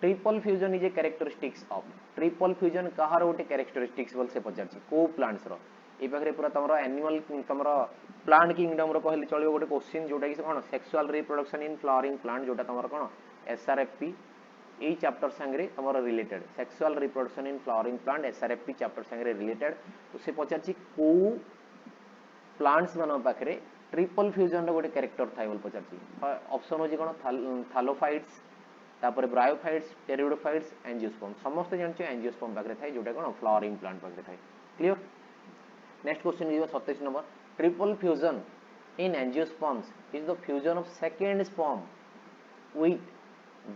triple fusion is a characteristics of triple fusion कहार गोटे कैरेक्टरिस्टिक्स बोल से पचारछि को प्लांट्स रो ए पाखरे पूरा तमरो एनिमल तमरो प्लांट किंगडम रो कहले चलियो गोटे क्वेश्चन जोटा कि कोन sexual reproduction in flowering plant जोटा तमरो कोन एसआरएफपी ए चैप्टर संगे तमरो related sexual reproduction in flowering plant SRFP chapter संगे रिलेटेड तो से पचारछि को प्लांट्स मानो पाखरे ट्रिपल फ्यूजन रो गोटे कैरेक्टर थाय बोल पचारछि ऑप्शन होजी कोन थालोफाइट्स तापर ब्रायोफाइट्स टेरिडोफाइट्स एंजियोस्पर्म समस्त जानछो एंजियोस्पर्म पाखरे थाय जोटा कोन फ्लावरिंग प्लांट पाखरे थाय clear next question is 27 number triple fusion in angiosperms is the fusion of second sperm with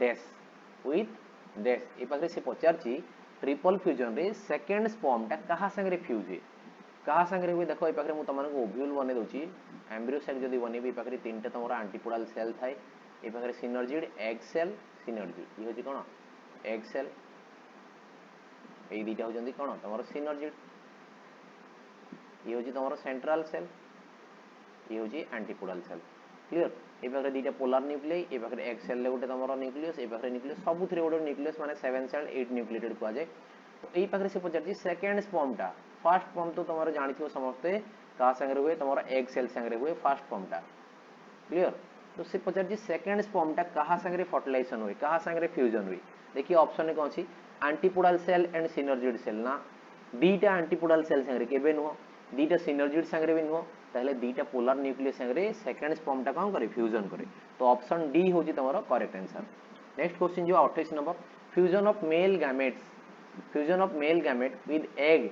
dash ए पाखरे से पचारछि ट्रिपल फ्यूजन रे सेकंड स्पर्म टा कहा संगे फ्यूज है कहा संगे हुए देखो ए पाखरे मु तमन को ओव्यूल बने दोची एम्ब्रियो सेल जदी बनेबी ए पाखरे तीनटा तमरा एंटीपोडल सेल थाय ए पाखरे सिनर्जिड एग सेल सिनर्जी ये होची कोन एग सेल ए दीटा हो जंदी कोन तमरा सिनर्जिड ये होची तमरा सेंट्रल सेल ये होची एंटीपोडल सेल क्लियर ए पाखरे दीटा पोलर न्यूक्लियस ए पाखरे एग सेल ले गोटे तमरा न्यूक्लियस ए पाखरे न्यूक्लियस सब थ्री गोटे न्यूक्लियस माने 7 सेल 8 न्यूक्लिएटेड को जाय तो ए पाखरे से पचारची सेकंड स्पर्म टा फर्स्ट स्पर्म तो तमरा जानिथियो समस्ते का संगे हुए तमरा एग सेल संगे हुए फर्स्ट स्पर्म टा क्लियर तो से पचारची सेकंड स्पर्म टा कहा संगे फर्टिलाइजेशन हुए कहा संगे फ्यूजन हुए देखिए ऑप्शन में कोन अछि antipodal cell and synergid cell ना दीटा एंटीपोडल सेल संगे केबे नुहो दीटा सिनर्जिड संगे भी नुहो ताले दीटा पोलर न्यूक्लियस संगे सेकंड स्पर्म टा कोन करे फ्यूजन करे तो ऑप्शन डी होची तमरा करेक्ट आंसर नेक्स्ट क्वेश्चन जो 28 number fusion of male gamete with egg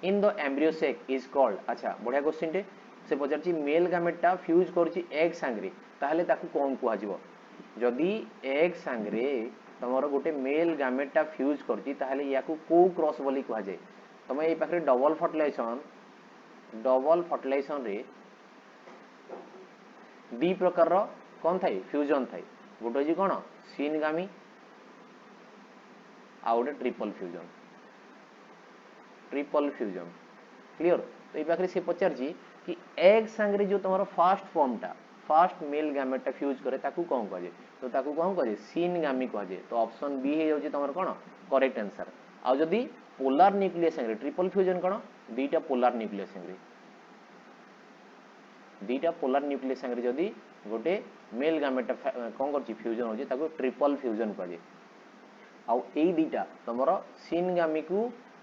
in the embryo sec is called अच्छा बढ़िया क्वेश्चन टे से पचारची मेल गैमेट टा फ्यूज करची एग संगे ताहले ताकू कोन कुआ जिवो जदी एग संगे तमरो गोटे मेल गैमेट टा फ्यूज करची ताहले याकू को क्रॉस बोली कुआ जाय तमे ए पाखरे डबल फर्टिलाइजेशन रे दी प्रकार रो कोन थाई फ्यूजन थाई गोटे जी कोन सिनगामी आ गोटे ट्रिपल फ्यूजन क्लियर तो ए पाखरे से पचारची कि एग संगे जो तमरो फर्स्ट मेल गैमेट टा फ्यूज करे ताकू कोन कह जे तो ताकू कोन कह जे सिनगामी कह जे तो ऑप्शन बी हे होची तमरो कोन करेक्ट आंसर आ जदी पोलर न्यूक्लियस संगे ट्रिपल फ्यूजन कोन दीटा पोलर न्यूक्लियस संगे जदी गोटे मेल गैमेट कोन करची फ्यूजन होची ताकू ट्रिपल फ्यूजन कह जे आ एई दीटा तमरो सिनगामी को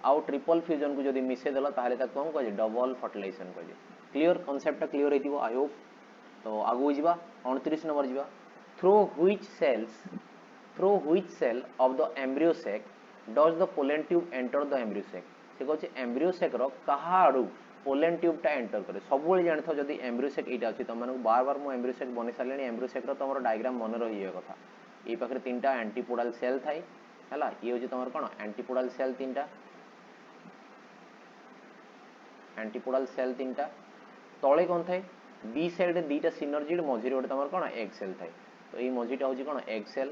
आउ ट्रिपल फ्यूजन को जदी मिसे देला ताहले ता कोन कह जे डबल फर्टिलाइजेशन कह जे क्लियर कांसेप्ट क्लियर हेतिबो आई होप तो आगु जीवा 29 नंबर जीवा through which cell of the embryo sac does the pollen tube enter the embryo sac से कहछ एम्ब्रियो सेक रो कहा आडू पोलन ट्यूब टा एंटर करे सब बेले जानथो जदी एम्ब्रियो सेक एटा अछि त माने बार बार मो एम्ब्रियो सेक बने सालेनी एम्ब्रियो सेक रो तमरो डायग्राम मन रही कथा ए पाखरे तीनटा एंटीपोडल सेल थाई हला ये होची तमरो कोन एंटीपोडल सेल तीनटा तळे कोन थाई बी साइड दीटा सिनर्जिड मझी रे तमर कोन एग सेल थाई तो ए मझीटा होची कोन एग सेल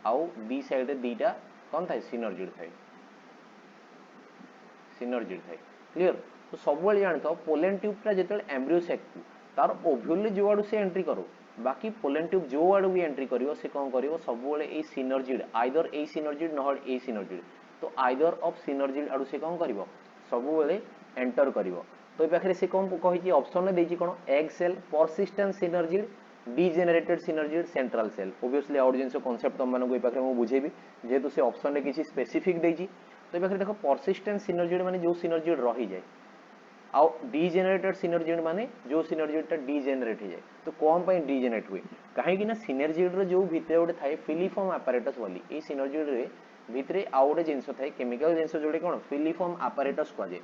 आउ बी साइड रे दीटा कोन थाई सिनर्जिड थाई क्लियर तो सब बेले जानतो पोलन ट्यूब टा जेतल एम्ब्रियो सेक तार ओव्यूल जो आडू से एंट्री करो बाकी पोलन ट्यूब जो आडू भी एंट्री करिवो से कोन करिवो सब बेले ए सिनर्जिड आइदर ए सिनर्जिड नहर ए सिनर्जिड तो आइदर ऑफ सिनर्जिड आडू से कोन करिवो सब बेले एंटर करिवो तो पाखरे से कौन कही ऑप्शन में देछि कोन egg cell persistent synergid degenerated synergid central cell obviously आउट जिंस कांसेप्ट तुम मानको पाखरे मु बुझेबी जेतु से ऑप्शन रे किछि स्पेसिफिक देछि तो पाखरे देखो परसिस्टेंट सिनर्जिड माने जो सिनर्जिड रही जाय आ डीजेनरेटेड सिनर्जिड माने जो सिनर्जिड ता डीजेनरेट हो जाय तो कोन पई डीजेनरेट हुए काहे कि ना सिनर्जिड रो जो भितर ओटे थाए फिलिफॉर्म apparatus वाली ए सिनर्जिड रे भितरे आउ गोटे जिनस थाए केमिकल जिनस जोड़े कौन फिलिफॉर्म apparatus कहुए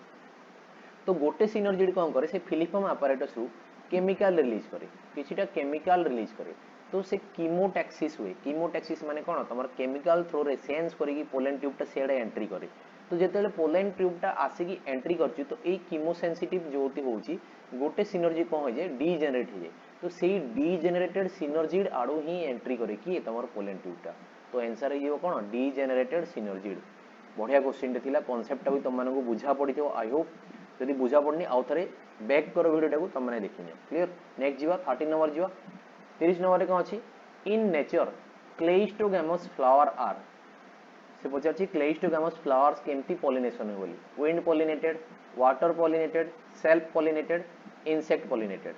तो गोटे सिनर्जी कौन करे से फिलिफॉर्म apparatus रु केमिकल रिलीज करे किछिटा केमिकल रिलीज करे तो से कीमोटैक्सिस हुए कीमोटैक्सिस माने कौन तुम केमिकल थ्रो रे सेंस करी पोलन ट्यूब टा सेडे एंट्री करे तो जेतेले पोलन ट्यूब टा आसिकी एंट्री करछि तो ए कीमोसेंसिटिव जोति होउछि गोटे सिनर्जी कौन हो जाए डीजेनरेट हो जाए तो सेही डीजेनरेटेड सिनर्जिड आडू ही एंट्री करे कि तमर पोलन ट्यूब टा तो आंसर हे कौन डीजेनरेटेड सिनर्जिड बढ़िया क्वेश्चन टे थिला कांसेप्ट भी तुम मानकु बुझा पड़िथो आई होप जदि बुझा पड़नी आउ थरे बैक करो वीडियो टाको तुम माने देखिने क्लियर नेक्स्ट जीवा 13 नंबर जीवा 30 नंबर रे कोन अछि इन नेचर क्लेइस्टोगैमस फ्लावर आर से पचारछि क्लेइस्टोगैमस फ्लावर्स केमती pollination Holi wind pollinated water pollinated self pollinated insect pollinated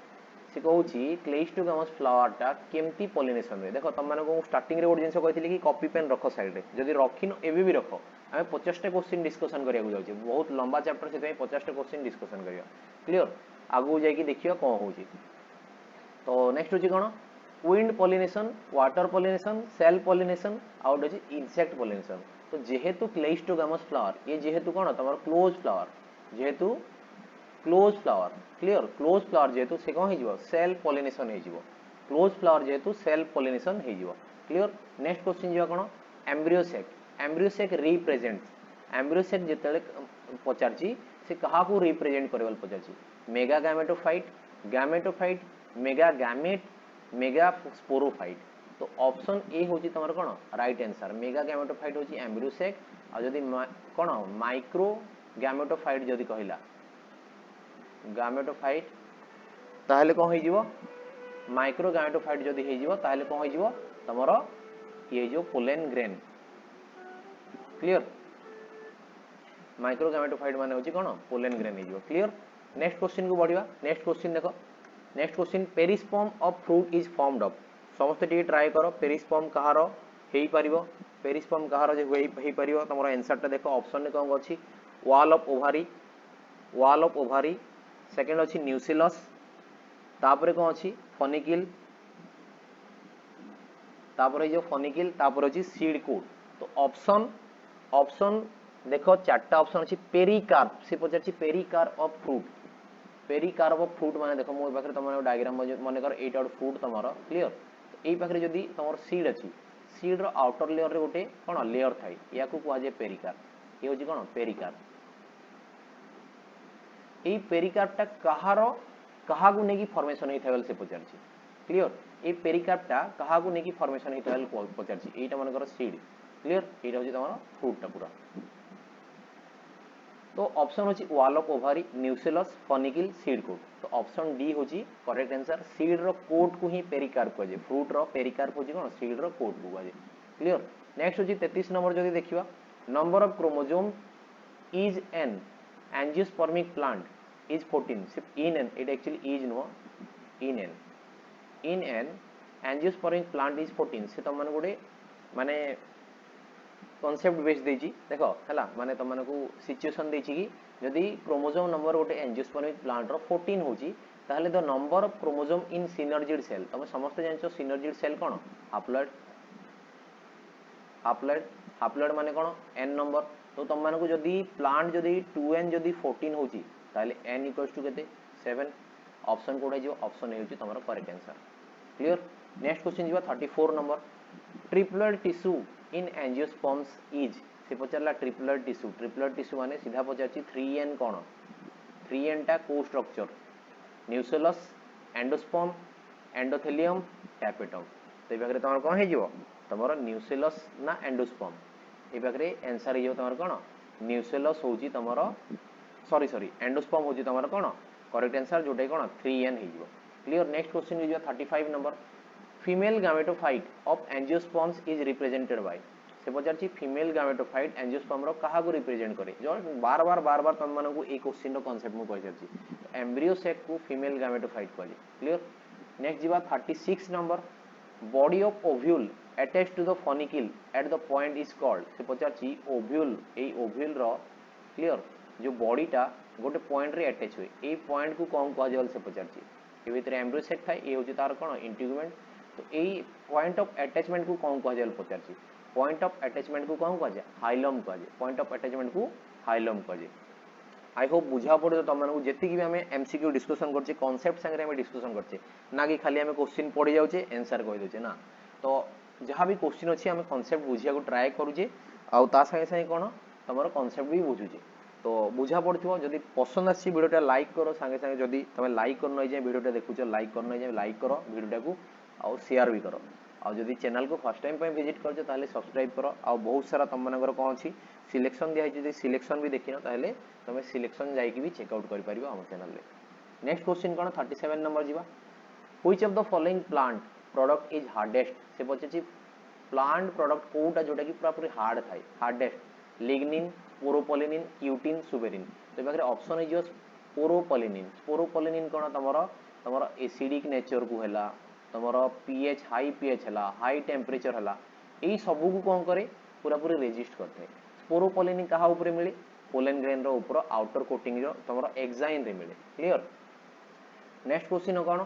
से कहूछि क्लेइस्टोगैमस फ्लावर टा केमती पॉलिनेशन होय देखो तुम माने को स्टार्टिंग रे गोटे जिंस कहिथिली कि कॉपी पेन रखो साइड रे जदि रखिनो एबी भी रखो आमे 50 टा क्वेश्चन डिस्कशन करिया को जाउछि बहुत लंबा चैप्टर से 50 टा क्वेश्चन डिस्कशन करिया क्लियर आगु जाई कि देखियो कोन होउछि तो नेक्स्ट होछि कोन wind pollination water pollination self pollination आउट होछि इंसेक्ट पॉलिनेशन तो जेहेतु क्लेइस्टोगैमस फ्लावर ये जेहेतु कोन तमर क्लोज फ्लावर जेहेतु close flower clear close flower जेहेतु से कोन हिजिवो सेल्फ पॉलिनेशन हिजिवो क्लोज फ्लावर जेहेतु सेल्फ पॉलिनेशन हिजिवो क्लियर नेक्स्ट क्वेश्चन जिवा कोन embryo sac represents embryo sac जेतेले पचारची से कहा को रिप्रेजेंट करबल पचारची mega gametophyte mega gamete mega sporophyte तो ऑप्शन ए होची तमर कोन राइट आंसर मेगा गैमेटोफाइट होची एम्ब्रियो सेक आ जदी कोन माइक्रो गैमेटोफाइट जदी कहिला गैमेटोफाइट ताहले कोन हिजिवो माइक्रो गैमेटोफाइट जदी हिजिवो ताहले कोन हिजिवो तमरो ये जो pollen grain clear micro gametophyte माने होची कोन पोलन ग्रेन हिजिवो क्लियर नेक्स्ट क्वेश्चन को बढ़िया नेक्स्ट क्वेश्चन देखो next question perisperm of fruit is formed of समस्त टी ट्राई करो पेरिस्पर्म कहार हेई परिबो पेरिस्पर्म कहार जे हेई परिबो तमरो आंसर ता देखो ऑप्शन ने कोन अछि वॉल ऑफ ओवारी सेकंड अछि न्यूसिलस तापरे कोन अछि फनिकिल तापरे जो फनिकिल तापर अछि सीड कोड तो ऑप्शन देखो चारटा ऑप्शन अछि पेरिकार्प से पचार छी पेरिकार्प ऑफ फ्रूट माने देखो मो पाखरे तमरो डायग्राम माने कर एटा फ्रूट तमरो क्लियर एई पाखरे जदी तमरो सीड अछि सीड रो आउटर लेयर रे गोटे कोन लेयर थाई या को कुआ जे पेरिकार्प ए होजी कोन पेरिकार्प एई पेरिकार्प टा कहा को नेकी फॉर्मेशन हेई थाइबल से पचार छी क्लियर ए पेरिकार्प टा कहा को नेकी फॉर्मेशन हेई थाइबल पचार छी एटा माने कर सीड क्लियर एटा होजी तमरो फ्रूट टा पूरा तो ऑप्शन होची wall of ovary nucellus funicle seed coat तो ऑप्शन डी होची करेक्ट आंसर सीड रो कोट को ही पेरिकार्प कहे फ्रूट रो पेरिकार्प होची कोन सीड रो कोट को कहे क्लियर नेक्स्ट होची 33 नंबर जदी देखिबा number of chromosome is an angiospermic plant is 14 सिर्फ in an it actually is no in an angiospermic plant is 14 से त मन गोटे माने कॉन्सेप्ट बेस देछि देखो हला माने त मन को सिचुएशन देछि कि यदि क्रोमोसोम नंबर गोटे एंजियोस्पर्मिक प्लांट रो 14 होछि ताहले the number of chromosome in synergid cell तमे समस्त जानछो सिनर्जिड सेल कोन हाप्लॉइड माने कोन n नंबर तो तम मन को यदि प्लांट यदि 2n यदि 14 होछि ताहले n इक्वल्स टू केते 7 ऑप्शन कोड जो ऑप्शन हेउछि तमरो correct answer clear next question जिवा 34 number triploid tissue in angiosperms is से पचारला ट्रिप्लोइड टिश्यू माने सीधा पचारछि 3n कोन 3n टा को स्ट्रक्चर न्यूसिलस एंडोस्पर्म एंडोथेलियम टैपेटम तो एबाकरे तमर कोन हे जिवो तमर न्यूसिलस ना एंडोस्पर्म एबाकरे आंसर हे जिवो तमर कोन न्यूसिलस होजी तमर सॉरी एंडोस्पर्म होजी तमर कोन करेक्ट आंसर जोटे कोन 3n हे जिवो क्लियर नेक्स्ट क्वेश्चन हे जिवो 35 number female gametophyte of angiosperms is represented by से पचारछि फीमेल गैमेटोफाइट एंजियोस्पर्म रो कहा को रिप्रेजेंट करे जो बार बार तम मन को ए क्वेश्चन रो कांसेप्ट मु कहैछि एम्ब्रियो सेक को फीमेल गैमेटोफाइट कहै क्लियर नेक्स्ट जिवा 36 number body of ovule attached to the funicle at the point is called से पचारछि ओव्यूल ए ओव्यूल रो क्लियर जो बॉडी टा गोटे पॉइंट रे अटैच होय ए पॉइंट को कोन कहै जल से पचारछि ए भीतर एम्ब्रियो सेक थाय ए होछि तार कोन इंटीग्यूमेंट तो ए पॉइंट ऑफ अटैचमेंट को कोन कहै जल पचारछि पॉइंट ऑफ अटैचमेंट को कौन कह हाइलम कह पॉइंट ऑफ अटैचमेंट को हाइलम कह आई होप बुझा पड़े तुम मानक जी भी आम एमसीक्यू डिस्कसन करछे कॉन्सेप्ट संगे आम डिस्कसन करछे ना कि खाली आम क्वेश्चन पढ़ी जाऊे आंसर कही दे ना तो जहाँ भी क्वेश्चन अच्छी आम कॉन्सेप्ट बुझा ट्राए करुचे आउ ता संगे संगे कौन तुम कॉन्सेप्ट भी बुझुचे तो बुझा पड़ो जदि पसंद आसी वीडियोटा लाइक करो सागे सागे जदि तुम लाइक कर नहीं जाए वीडियोटा देखुच लाइक कर नहीं जाए लाइक करो वीडियोटा को आउ शेयर भी करो आउ जदि चैनल को फर्स्ट टाइम विजिट कर सब्सक्राइब करो आउ बहुत सारा तुम मानकर कौन अच्छी सिलेक्शन दिखाई सिलेक्शन भी देखिन ताहले तुम सिलेक्शन जाइए भी चेकआउट कर पारिबो हम चैनल रे नेक्स्ट क्वेश्चन कौन 37 नंबर जीवा which of the following plant product is hardest से पचे प्लांट प्रोडक्ट कोटा जोटा कि पूरा पूरी हार्ड थाए हार्डेस्ट लिग्निन पोरोपोलिनिन क्यूटिन सुबेरिन तो ये ऑप्शन है स्पोरोपोलिनिन स्पोरोपोलिनिन कौन तुम एसिडिक नेचर को है तुम पीएच हाई पीएच है हाई टेम्परेचर है यही सबू को कौन करे पूरा पूरी रेजिस्ट करते स्पोरोपोलिनिन क्या ऊपर मिले पोलेन ग्रेन ऊपर आउटर कोटिंग तुम एक्साइन रे मिले क्लियर नेक्स्ट क्वेश्चन कौन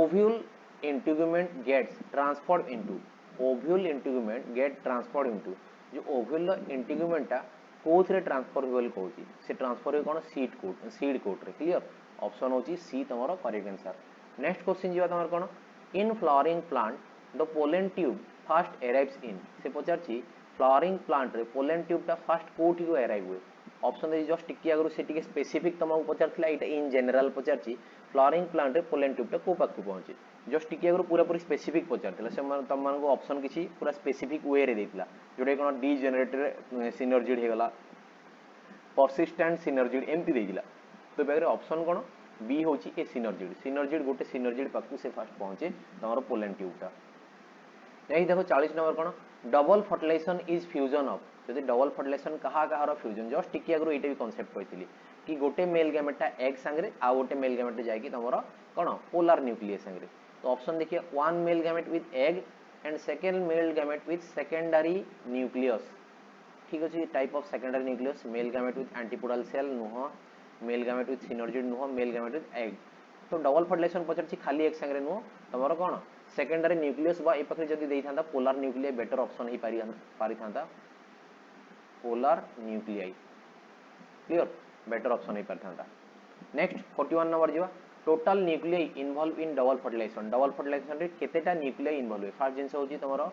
ovule integument gets transferred into ovule integument get transferred into जो ओव्यूल इंटीग्यूमेंटा कोथरे ट्रांसफर हो कहूँ से ट्रांसफर हो कौन सीड कोट रे क्लियर ऑप्शन होची सी तुम करेक्ट आंसर नेक्स्ट क्वेश्चन जीवा तुम कौन इन flowering plant the pollen tube fast arrives इन से पचारछि फ्लावरिंग प्लांट रे पोलेन ट्यूबटा फास्ट कोठी को अराइव हुए ऑप्शन दे जस्ट टिके आगु से टिके स्पेसिफिक तुमको पचारथिला एटा इन जनरल पचारछि फ्लावरिंग प्लांट रे पोलेन ट्यूबटा को पाक पहुंचे जस्ट टिके आगु पूरा पूरी स्पेसिफिक पचारथिला से तुम मानको ऑप्शन किछि पूरा स्पेसिफिक वे रे देथिला जोडे कोन डीजेनरेटेड सिनर्जिड हे गला परसिस्टेंट सिनर्जिड एमपी देथिला तो बेगरे ऑप्शन कोन बी होची ए सिनर्जिड सिनर्जिड गोटे सिनर्जिड पाकु से फास्ट पहुंचे तमरो पोलेन ट्यूबटा यही देखो 40 नंबर कौन double fertilisation is fusion of जदि डबल फर्टिलाइजेशन कहा कहार फ्यूजन जस्ट टिके आगु एटा भी कांसेप्ट कहितली कि गोटे मेल गैमेटटा एग संगे आ गोटे मेल गैमेट जाई तुम कौन पोलार न्यूक्लियस संगे तो ऑप्शन देखिए one male gamete with egg and second male gamete with secondary nucleus ठीक अच्छे type of secondary nucleus male gamete with antipodal cell नुह मेल गैमेट विथ सिनर्जिड नुह मेल गैमेट विथ एग तो डबल फर्टिलाइजेशन पचार खाली एक संगे नुह तुम कौन सेकेंडरी न्यूक्लियस बा ए पाखे जदि देइथांता पोलार न्यूक्लियाई बेटर ऑप्शन ही पारि थांता polar nuclei clear better option ही पारि थांता नेक्स्ट 41 नंबर जीवा total nuclei involve in double fertilisation रे केतेटा न्यूक्लियाई इन्वॉल्व है फर्स्ट जिंस होची तमरो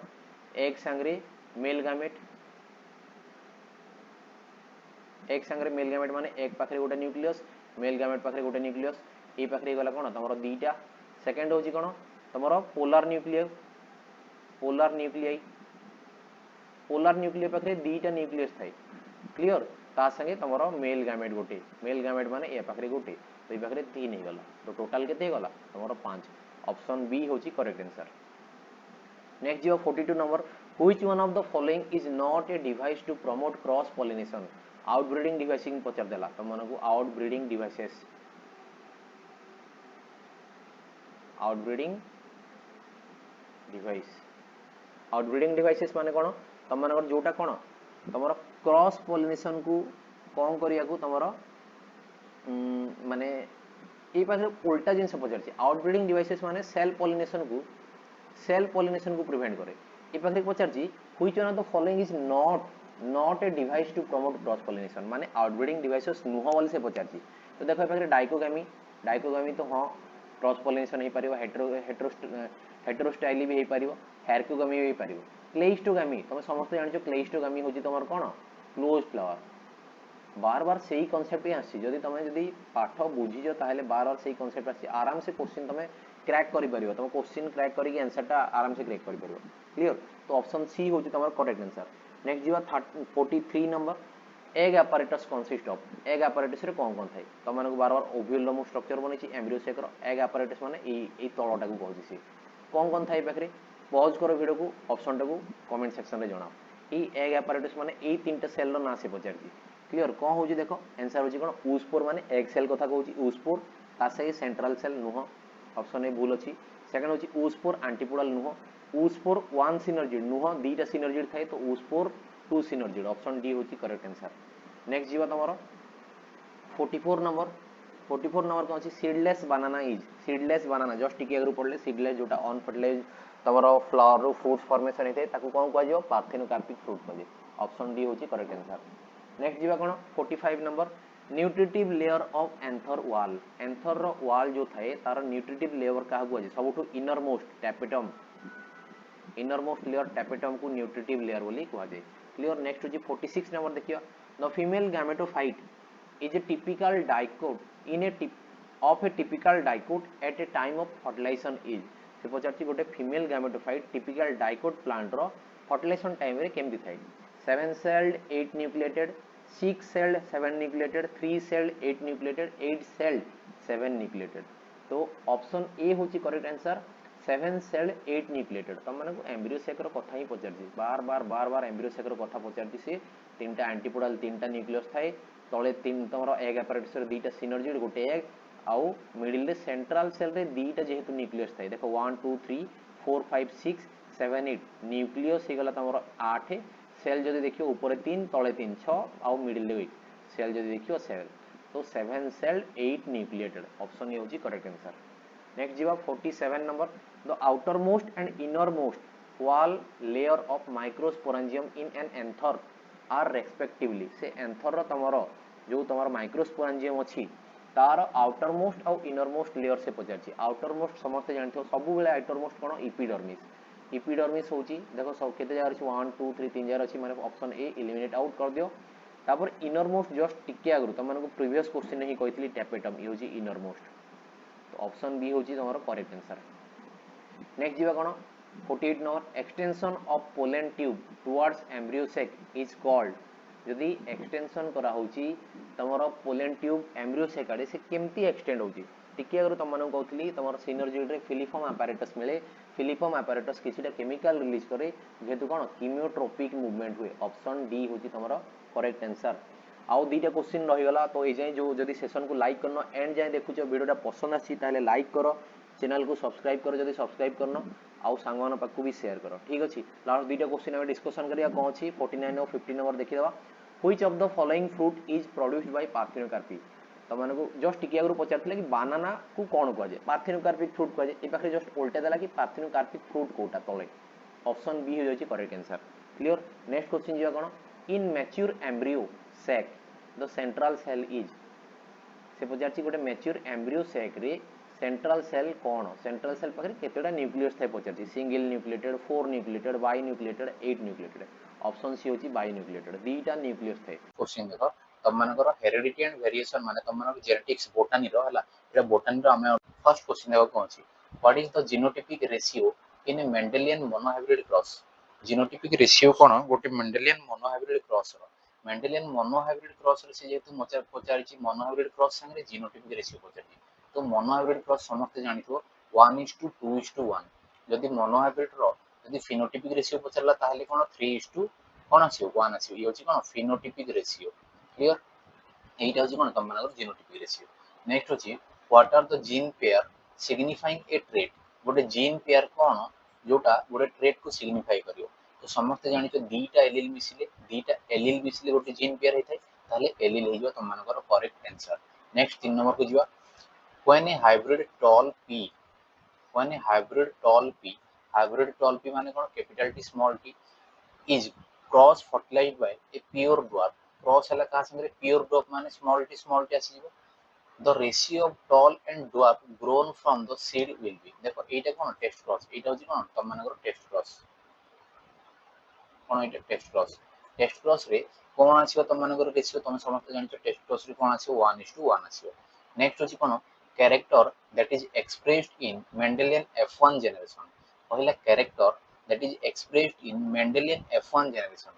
एक संगे मेल गैमेट एक संगे मेल गैमेट माने एक पाखे गोटे न्यूक्लियस मेल गैमेट पाखे गोटे न्यूक्लियस ए पाखे गला कोन तमरो दीटा सेकंड होची कोन तमरो पोलार न्यूक्लियाई पाखे दीटा न्यूक्लियस थाई क्लियर ता संगे तमरो मेल गैमेट माने ए पाखे गोटे तो ए पाखे तीन ही गला तो टोटल केते गला तमरो 5 ऑप्शन बी होची करेक्ट आंसर नेक्स्ट जीवा 42 number which one of the following is not a device to promote cross pollination outbreeding devices पचार देला तुम मानकु आउटब्रीडिंग डिवाइसेस माने कोन तुम मानकर जोटा कोन तुमरो क्रॉस पॉलिनेशन को कौन करिया को तुमरो माने ए पाखे उल्टा जिनस पचारछि आउटब्रीडिंग डिवाइसेस माने सेल पॉलिनेशन को प्रिवेंट करे ए पाखे पचारछि which one of the following is not a device to promote cross pollination माने आउटब्रीडिंग डिवाइसेस नुह वाले से पचारछि तो देखो ए पाखे डाइकोगामी तो हां क्रॉस पॉलिनेशन हो पारिबो हेटेरोस्टाइली भी हो पारिबो हेरकोगामी भी हो पारिबो क्लेइस्टोगामी तुम समस्त जानिछो क्लेइस्टोगामी होची तमर कोन क्लोज फ्लावर बार बार सही कांसेप्ट ही आसी जदि तुम जदि पाठ बुझीजो ताहले बार बार सही कांसेप्ट आसी आराम से क्वेश्चन तुम क्रैक करि परिबो तुम क्वेश्चन क्रैक करिक आंसरटा आराम से क्रैक करि परिबो क्लियर तो ऑप्शन सी होची तमर करेक्ट आंसर नेक्स्ट जीवा 43 number egg apparatus consist of egg apparatus रे कोन थाई तुम मानको बार बार ओव्यूल मु स्ट्रक्चर बनेछि एम्ब्रियो सेकर एग apparatus माने ए तळटा को कहूछि से कोन थाई पाखरे पॉज करो वीडियो को ऑप्शन टा को कमेंट सेक्शन रे जणाओ ए एग apparatus माने ए तीनटा सेल रो ना से पचारछि क्लियर कोन होछि देखो आंसर होछि कोन ऊस्पोर माने एग सेल कथा कहूछि ऊस्पोर तासे सेंट्रल सेल नुह ऑप्शन ए भूल अछि सेकंड होछि ऊस्पोर एंटीपोडल नुह ऊस्पोर वन सिनर्जिड नुह दीटा सिनर्जिड थाए तो oospore two synergid option D होछि करेक्ट आंसर नेक्स्ट जीवा तमरो 44 नंबर कौन अछि सीडलेस बनाना जस्ट टिके अगर पढ़ले सीडलेस जोटा तमरो फ्लावर रो फ्रूट्स फॉर्मेशन हेते ताकू कोन को आजो पार्थेनोकार्पिक फ्रूट को ऑप्शन डी होची करेक्ट आंसर नेक्स्ट जीवा कोन 45 नंबर nutritive layer of anther wall anther रो वॉल जो थाए तार न्यूट्रिटिव लेयर का को आजो सबटू इनर मोस्ट लेयर टैपेटम को न्यूट्रिटिव लेयर बोली को आजे क्लियर नेक्स्ट होची 46 नंबर देखियो the female gametophyte is a typical dicote in a of a typical dicote at a time of fertilization is से पचारची गोटे female gametophyte typical dicot plant रो फर्टिलाइजेशन टाइम रे केमती थाए 7 celled 8 nucleated 6 celled 7 nucleated 3 celled 8 nucleated 8 celled 7 nucleated तो ऑप्शन ए होची करेक्ट आंसर 7 सेल्ड 8 न्यूक्लिएटेड तम माने एम्ब्रियो सेक रो कथा ही पचारची बार बार एम्ब्रियो सेक रो कथा पचारची से तीनटा एंटीपोडल तीनटा न्यूक्लियस थाए तले तीन तमरो एग apparatus रे दीटा सिनर्जी गोटे एग आउ मिडिल रे सेंट्रल सेल रे दीटा जेहेतु न्यूक्लियस थाए देखो 1 2 3 4 5 6 7 8 न्यूक्लियस हे गला तमरो 8 सेल जदी देखियो ऊपर 3 तले 3 6 आउ मिडिल रे 8 सेल जदी देखियो 7 तो 7 सेल 8 न्यूक्लिएटेड ऑप्शन ए होची करेक्ट आंसर नेक्स्ट जीवा 47 नंबर the outermost and innermost wall layer of microsporangium in an anther are respectively से एंथर रो तमरो जो तमरो माइक्रोस्पोरेंजियम अछि तार आउटर मोस्ट और इनर मोस्ट लेयर से पचारची आउटर मोस्ट समस्त जानथियो सब बेले आउटर मोस्ट कोन इपिडर्मिस होची देखो सब केते जगह अछि 1 2 3 3 जगह अछि माने ऑप्शन ए एलिमिनेट आउट कर दियो तापर इनर मोस्ट जस्ट टिके आगु त माने को प्रीवियस क्वेश्चन ही कहितली टैपेटम ये होची इनर मोस्ट तो ऑप्शन बी होची तमरो करेक्ट आंसर नेक्स्ट जीवा कोन 48 number extension of pollen tube towards embryo sac is called यदि एक्सटेंशन करा होची तमरो पोलन ट्यूब एम्ब्रियो सेक आडे से केमती एक्सटेंड होची टिके अगर तम माने कहतली तमरो सिनर्जी रे फिलिफॉर्म apparatus मिले फिलिफॉर्म apparatus किछिटा केमिकल रिलीज करे जेतु कोन कीमियोट्रोपिक मूवमेंट हुए ऑप्शन डी होची तमरो करेक्ट आंसर आउ दीटा क्वेश्चन रही गला तो ए जाय जो जदी सेशन को लाइक करनो एंड जाय देखुचो वीडियोटा पसंद आसी ताले लाइक करो चैनल को सब्सक्राइब करो जदी सब्सक्राइब करनो आउ सांगवान पाकू भी शेयर करो ठीक अछि लास्ट दीटा क्वेश्चन हम डिस्कशन करिया कोन अछि 49 और 50 नंबर देखि देबा which of the following fruit is produced by parthenocarpy तो माने को जस्ट टिकिया गुरु पचारथिले कि बनाना को कोन को जे पार्थेनोकार्पिक फ्रूट को जे ए पाखरे जस्ट उल्टा देला कि पार्थेनोकार्पिक फ्रूट कोटा तळे ऑप्शन बी हो जाय छि correct answer clear next question जिया कोन in mature embryo sac the central cell is से पचारछि गोटे मैच्योर एम्ब्रियो सैक रे सेंट्रल सेल कोन सेंट्रल सेल पाखरे केतेडा न्यूक्लियस थाय पचारछि single nucleated 4 nucleated binucleated 8 nucleated option C होची बाई न्यूक्लिएटेड दीटा न्यूक्लियस थाय क्वेश्चन देखो तम मानकर हेरिडिटी एंड वेरिएशन माने तम मानकर जेनेटिक्स बोटानी रो हला एटा बोटानी रो हमें फर्स्ट क्वेश्चन देखो कोन छी what is the genotypic ratio in a Mendelian monohybrid cross genotypic ratio कोन गोटे मेंडेलियन मोनोहाइब्रिड क्रॉस रो मेंडेलियन मोनोहाइब्रिड क्रॉस रे से जेतु मचा पचारिछि मोनोहाइब्रिड क्रॉस संगे जीनोटाइपिक रेशियो पचारिछि तो मोनोहाइब्रिड क्रॉस समस्त जानिथो 1:2:1 यदि मोनोहाइब्रिड रो यदि फिनोटाइपिक रेशियो पचरला ताहले कोन 3:1 आछियो 1 आछियो ये होची कोन फिनोटाइपिक रेशियो क्लियर एटा होची कोन तम मानकर जीनोटाइपिक रेशियो नेक्स्ट होची what are the gene pair signifying a trait गोटे जीन पेयर कोन जोटा गोटे ट्रेट को सिग्निफाई करियो तो समस्त जानि तो दीटा एलील मिसिले गोटे जीन पेयर हेतै ताले एलील हेजो तम मानकर करेक्ट आंसर नेक्स्ट 3 नंबर को जिवा when a hybrid tall pea माने कोन capital T small T is cross fertilized by a pure dwarf cross हला का संगे pure dwarf माने small t आसीबो the ratio of tall and dwarf grown from the seed will be देखो एटा कोन टेस्ट क्रॉस एटा होची कोन तम मानकर टेस्ट क्रॉस कोन एटा टेस्ट क्रॉस रे कोन आसीबो तम मानकर रेशियो तम समस्त जानिछो टेस्ट क्रॉस रे कोन आसीबो 1:1 आसीबो नेक्स्ट होची कोन character that is expressed in Mendelian F1 generation पहिला character that is expressed in Mendelian F1 generation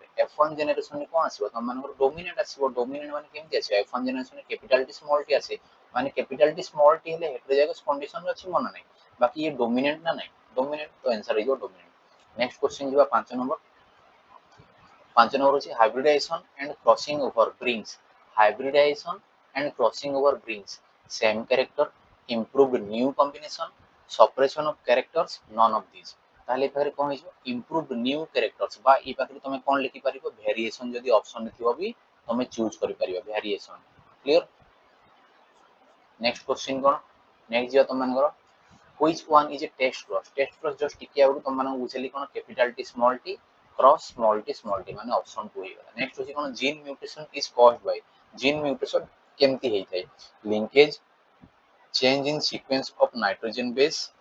रे कोन आसीबो तम मानकर डोमिनेंट आसीबो डोमिनेंट माने केमति आसीबो F1 जनरेशन रे कैपिटल टी स्मॉल टी आसे माने कैपिटल टी स्मॉल टी हेले हेटेरोजाइगस कंडीशन रे अछि मन नै बाकी ये डोमिनेंट ना नै डोमिनेंट तो answer is dominant next question जिवा 5 नंबर अछि hybridization and crossing over brings same character improved new combination suppression of characters none of this ताले पाखरे कोन हिजो इंप्रूव्ड न्यू कैरेक्टर्स बा ई पाखरे तमे कोन लिखि परिबो वेरिएशन जदी ऑप्शन थिबो भी तमे चूज करि परिबो वेरिएशन क्लियर नेक्स्ट क्वेश्चन कोन नेक्स्ट जे तम मानकर which one is a test cross just टिके आगु तुम माने बुझेली कोन capital T cross small T माने ऑप्शन 2 हे गला। नेक्स्ट होची कोन gene mutation is caused by gene mutation केमती हे थाए linkage change in sequence of nitrogen base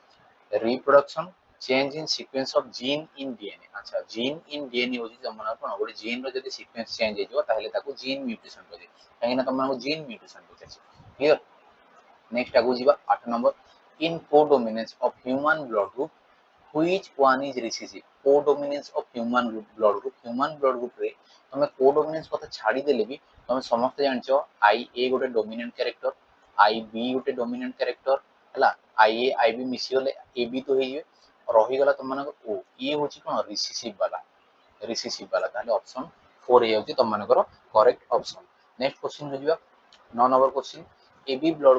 reproduction change in sequence of gene in DNA. अच्छा जीन इन डीएनए होची तमना कोन गोटे जीन रो जदी सीक्वेंस चेंज हेजो ताहले ताको जीन म्यूटेशन कहै काहेना तमना जीन म्यूटेशन कहै क्लियर। नेक्स्ट आगु जीवा 8 number in codominance of human blood group which one is recessive codominance of human blood group रे तमे कोडोमिनेंस कथा छाडी देले भी तमे समस्त जानछो आई ए गोटे डोमिनेंट कैरेक्टर आई बी गोटे डोमिनेंट कैरेक्टर हला आई ए आई बी मिसी गले ए बी तो हेइए रही गला तुम मानक ओ ये होची कोन रिसेसिव वाला ताले ऑप्शन 4 हे होची तुम मानकर करेक्ट ऑप्शन। नेक्स्ट क्वेश्चन हो जिवा 9 नंबर question AB blood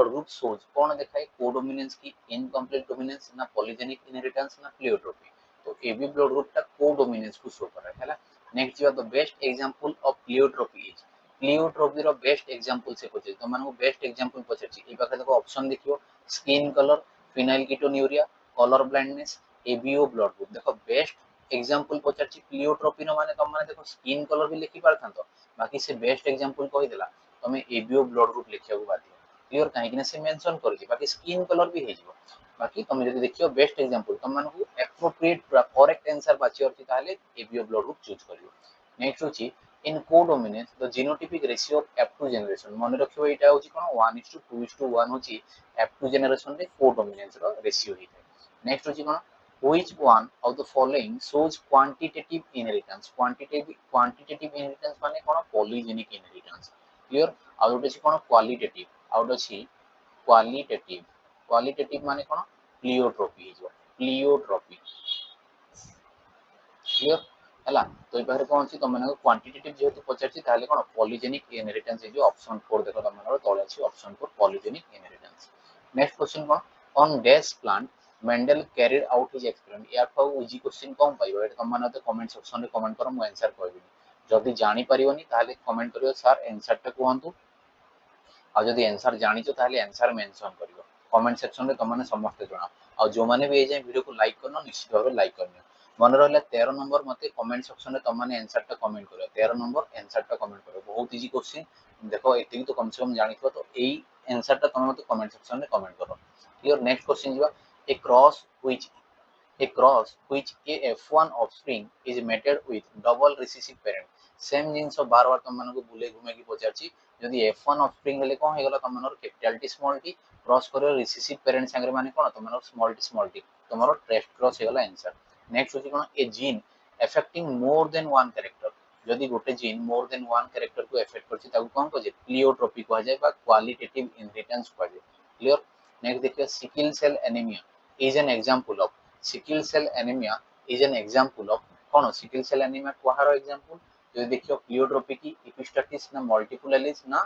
group shows कौन दिखाए कोडोमिनेंस की इनकम्प्लीट डोमिनेंस ना पॉलीजेनिक इनहेरिटेंस ना प्लियोट्रोपी। तो एबी ब्लड ग्रुप टा कोडोमिनेंस को शो कर है। नेक्स्ट जीवा the best example of pleiotropy is pleiotropy रो बेस्ट एग्जांपल से पछे तो मानको बेस्ट एग्जांपल पछे ए पाखे देखो ऑप्शन देखियो skin colour phenylketonuria colour blindness ABO blood group देखो बेस्ट एग्जांपल पछे प्लियोट्रोपी नो माने तुम माने देखो स्किन कलर भी लिखि पारथांतो बाकी से बेस्ट एग्जांपल कहि देला तमे एबीओ ब्लड ग्रुप लिखिया को बाध्य क्लियर काहे कि से मेंशन करछि बाकी स्किन कलर भी हेजिवो बाकी तुम जदि देखियो बेस्ट एग्जांपल तुम मानकु एप्रोप्रिएट करेक्ट आंसर बाची अछि ताले एबीओ ब्लड ग्रुप चूज करियो। नेक्स्ट होछि in codominance the genotypic ratio of F2 generation मन रखियो एटा होछि कोन 1:2:1 होछि F2 जनरेशन रे कोडोमिनेंस रो रेशियो हिते। नेक्स्ट होछि कोन which one of the following shows quantitative inheritance quantitative inheritance माने कोन polygenic inheritance क्लियर आ गोटे छी कोन क्वालिटेटिव माने कोन प्लियोट्रोपी क्लियर हला तो इबारे कोन छी तमने क्वांटिटेटिव जेहेतु पचारछि ताले कोन पॉलीजेनिक इनहेरिटेंस ए जो ऑप्शन 4 देखो तमने तळे अछि option 4 polygenic inheritance. Next question cone on dash plant Mendel carried out his experiment या तो इजी क्वेश्चन कोन पाइबो एटा तम माने कमेंट सेक्शन रे कमेंट करो मु आंसर कहबी जदी जानि परियोनी ताले कमेंट करियो सर आंसर टा कहंतु आ जदी आंसर जानिचो ताले आंसर मेंशन करियो कमेंट सेक्शन रे तमने समस्त जणा आ जो माने भी ए जे वीडियो को लाइक करनो निश्चित भाबे लाइक करनो मन रहले 13 नंबर मते कमेंट सेक्शन रे तमने आंसर टा कमेंट करियो 13 नंबर आंसर टा कमेंट करियो बहुत इजी क्वेश्चन देखो एतिकी तो कम से कम जानिथो तो एई आंसर टा तमने मते कमेंट सेक्शन रे कमेंट करो क्लियर। नेक्स्ट क्वेश्चन जीवा ए cross which a F1 offspring is mated with double recessive parent same जिंस बार बार तुम मानको बुले घुमे की पचारछि जदी F1 ऑफस्प्रिंग हेले कोन हे गला तुम मानर capital T small T cross करियो रिसेसिव पेरेंट संगे माने कोन तुम मानर स्मॉल टी तुमरो टेस्ट क्रॉस हे गला आंसर। नेक्स्ट होछि कोन a gene affecting more than one character जदी गोटे gene more than one character को अफेक्ट करछि ताकू कोन कहे प्लियोट्रोपी कहा जाय बा क्वालिटेटिव इनहेरिटेंस कहा जाय क्लियर। नेक्स्ट देखियो sickle cell anaemia is an example of sickle cell anaemia is an example of कोन सिकल सेल एनीमिया कोहारो एग्जांपल जो देखियो प्लियोट्रोपी की एपिस्टाटिस ना मल्टीपल एलिस ना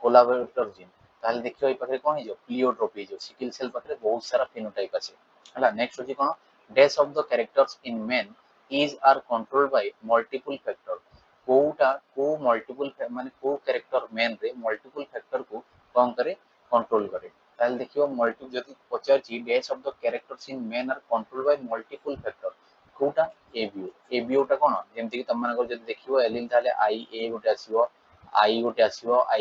कोलाबोरेटर जीन ताले देखियो ए पाखरे कोन हिजो प्लियोट्रोपी जो सिकल सेल पाखरे बहुत सारा फेनोटाइप আছে हला। नेक्स्ट होची कोन dash of the characters in men is are controlled by multiple factor कोटा को मल्टीपल माने को कैरेक्टर मेन रे मल्टीपल फैक्टर को कोन करे कंट्रोल करे ताले देखियो मल्टी जदी पचारची dash of the characters in men are controlled by multiple factor कोटा एबीओ टा कोन जेमति कि तम मानकर जदी देखियो एलिन ताले आई ए गोटे आसीबो आई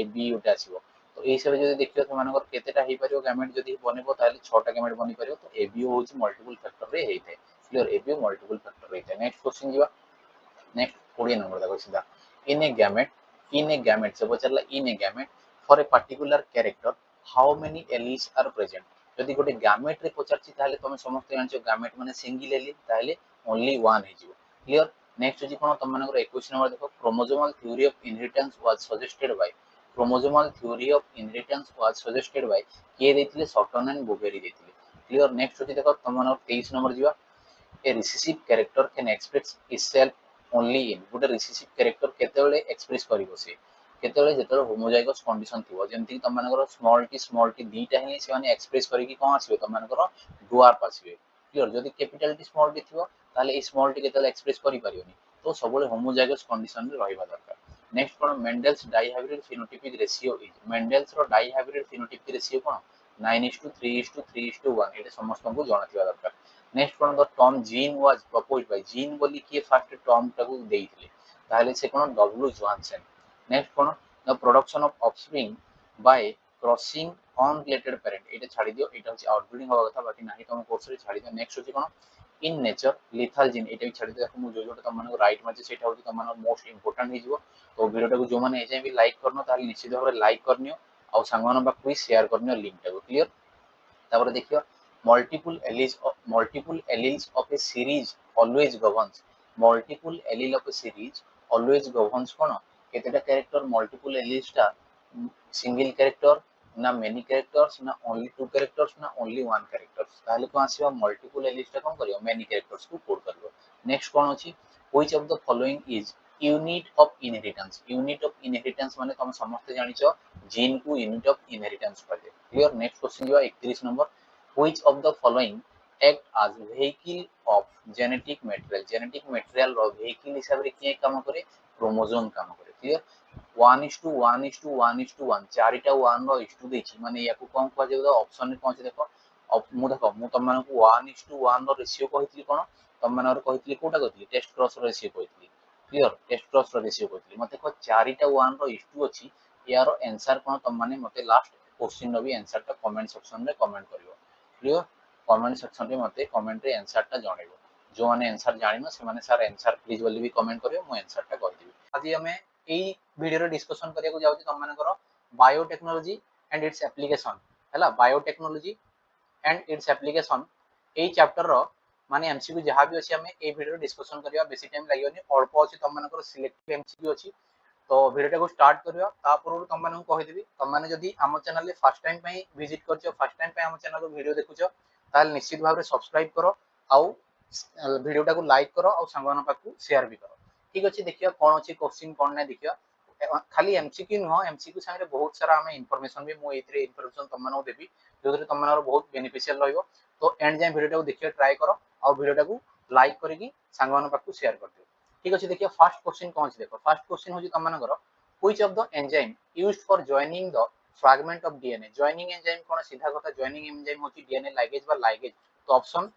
बी गोटे आसीबो तो एई सब जदी देखियो त मानकर केतेटा हे परियो गैमेट जदी बनेबो ताले 6 टा गैमेट बनि परियो तो एबीओ होची मल्टीपल फैक्टर रे हेइते क्लियर एबीओ मल्टीपल फैक्टर रे हेइते। नेक्स्ट क्वेश्चन जीवा नेक्स्ट 20 नंबर देखो सीधा इन ए गैमेट से पचरला in a gamete for a particular character how many alleles are present जदी गोटे गैमेट रे पचरची ताले तमे समस्त जानछो गैमेट माने सिंगल एलिस ताले ओनली वन हेजिवो क्लियर। नेक्स्ट होची कोन तम मानकर 21 नंबर देखो chromosomal theory of inheritance was suggested by के देथिले सटन एंड बोवेरी देथिले क्लियर। नेक्स्ट होची देखो तम मानकर 23 नंबर जीवा a recessive character can express itself only in गोटे रिसेसिव कैरेक्टर केतेबेले एक्सप्रेस करिवो से केतेबेले जेतेबेले होमोजाइगस कंडीशन थिवो जेमति तम मानकर स्मॉल टी दीटा हे से माने एक्सप्रेस करी कि कोन आसीबे तम मानकर डुआर्फ आसीबे क्लियर जदी कैपिटल टी स्मॉल टी थिवो ताले ए स्मॉल टी केतेबेले एक्सप्रेस करि परियोनी तो सबले होमोजाइगस कंडीशन रे रहिबा दरकार। नेक्स्ट कोन Mendel's dihybrid phenotypic ratio is Mendel's रो डाइहाइब्रिड फेनोटाइपिक रेशियो कोन 9:3:3:1 এটা ସମସ୍ତଙ୍କୁ ଜଣାଥିବା ଦରକାର। ନେକ୍ସଟ কোন the term gene was proposed by gene ବୋଲି କିଏ ଫାର୍ଷ୍ଟ ଟର୍ମ ଟାକୁ ଦେଇଥିଲେ ତାହେଲେ ସେ কোন ଡବ୍ଲ୍ୟୁ ଜୋହାନସନ୍। ନେକ୍ସଟ কোন the production of offspring by crossing unrelated parent এটা ଛାଡ଼ି ଦିଅ এটা হচ্ছে আউটব্রিডিং হওয়া কথা বাকি ନାହିଁ ତମ কোর্সରେ ଛାଡ଼ି ଦିଅ। ନେକ୍ସଟ হচ্ছে কোন ইন নেচর লিথাল জিন এটা ବି ଛାଡ଼ି ଦିଅ ଦେଖ ମୁଁ ଯୋଉଟା ତମମାନଙ୍କୁ ରାଇଟ୍ ମାରିଛି ସେଇଟା ହଉଛି ତମମାନଙ୍କ ମୋଷ୍ଟ ଇମ୍ପୋର୍ଟାଣ୍ଟ ହେଇଯିବ। ତ ଭିଡ଼ିଓଟାକୁ ଯୋଉମାନେ ଏଯାଏଁ ବି ଲାଇକ୍ କରିନ ତାହେଲେ ନିଶ୍ଚିତ ଭାବରେ ଲାଇକ୍ କରିନିଅ ଆଉ ସାଙ୍ଗମାନଙ୍କ ପାଖକୁ ବି ସେୟାର କରିନିଅ ଲିଙ୍କଟାକୁ କ୍ଲିୟର। ତାପରେ ଦେଖିବା multiple alleles of a series always governs multiple allele of a series always governs কোন কেতেটা ক্যারেক্টার multiple alleles টা সিঙ্গেল ক্যারেক্টার না many characters না only two characters না only one characters তাহলে কোন আসিবা multiple alleles টা কোন করিব many characters কু কোড করিব। নেক্সট কোন ଅଛି which of the following is unit of inheritance unit of inheritance মানে তুমি ସମସ୍ତେ ଜାଣିଛ ଜିନ୍ କୁ unit of inheritance କହିବେ କ୍ଲିୟର। ନେକ୍ସଟ क्वेश्चन ଯିବା 31 number which of the following act as vehicle of genetic material ର vehicle ହିସାବରେ କିଏ କାମ କରେ କ୍ରୋମୋଜୋମ କାମ କରେ କ୍ଲିୟର। 1:1:1:1 ଚାରିଟା 1 ର ଇଷ୍ଟୁ ଦେଇଛି ମାନେ ୟାକୁ କଣ କୁହାଯିବ ଅପସନ ରେ କଣ ଅଛି ଦେଖ ମୁଁ ତମମାନଙ୍କୁ 1:1 ର ରେସିଓ କହିଥିଲି କଣ ତମମାନଙ୍କର କହିଥିଲି କୋଉଟା କହିଥିଲି ଟେଷ୍ଟ କ୍ରସ ର ରେସିଓ କହିଥିଲି क्लियर टेस्ट क्रॉस ର ରେସିଓ କହିଥିଲି ମତେ କହ ଚାରିଟା 1 ର ଇଷ୍ଟୁ ଅଛି यार आंसर कोन तम माने मते लास्ट क्वेश्चन रो भी आंसर टा कमेंट सेक्शन रे कमेंट करियो क्लियर। कमेंट सेक्शन रे मते कमेंट रे आंसर टा जणैबो जो माने आंसर जानिनो से माने सर आंसर प्लीज बोली भी कमेंट करियो मु आंसर टा कर दिबी। आज हमें एई वीडियो रे डिस्कशन करिया को जाउची तम मानकर बायोटेक्नोलॉजी एंड इट्स एप्लीकेशन हैला बायोटेक्नोलॉजी एंड इट्स एप्लीकेशन एई चैप्टर रो माने एमसीक्यू जहां भी अछि हमें ए वीडियो रे डिस्कशन करिया बेसी टाइम लागियोनी अल्प अछि तम मानकर सिलेक्टिव एमसीक्यू अछि तो वीडियो को स्टार्ट करियो ता पूर्व तुम माने कहि देबी तुम माने जदी हम चैनल ले फर्स्ट टाइम पई विजिट करछो फर्स्ट टाइम पई हम चैनल को वीडियो देखुछो ताल निश्चित भाव रे सब्सक्राइब करो आउ वीडियो को लाइक करो आउ संगवन पाकू शेयर भी करो ठीक अछि। देखियो कोन अछि क्वेश्चन कोन नै देखियो खाली एमसीक्यू न एमसीक्यू संगे बहुत सारा हमें इंफॉर्मेशन भी मो एथरे इंफॉर्मेशन तुम मानो देबी जोदरे तुम मानो बहुत बेनिफिशियल रहइबो तो एंड जाय वीडियो को देखियो ट्राई करो आउ वीडियो को लाइक करिकि संगवन पाकू शेयर कर दियो ठीक अछि। देखिए फर्स्ट क्वेश्चन कौन देखो फर्स्ट क्वेश्चन होजी तमनकर which of the enzyme used for joining the fragment of DNA joining enzyme कोन सीधा कथा जॉइनिंग एंजाइम होची डीएनए लाइगेज बा लाइगेज तो ऑप्शन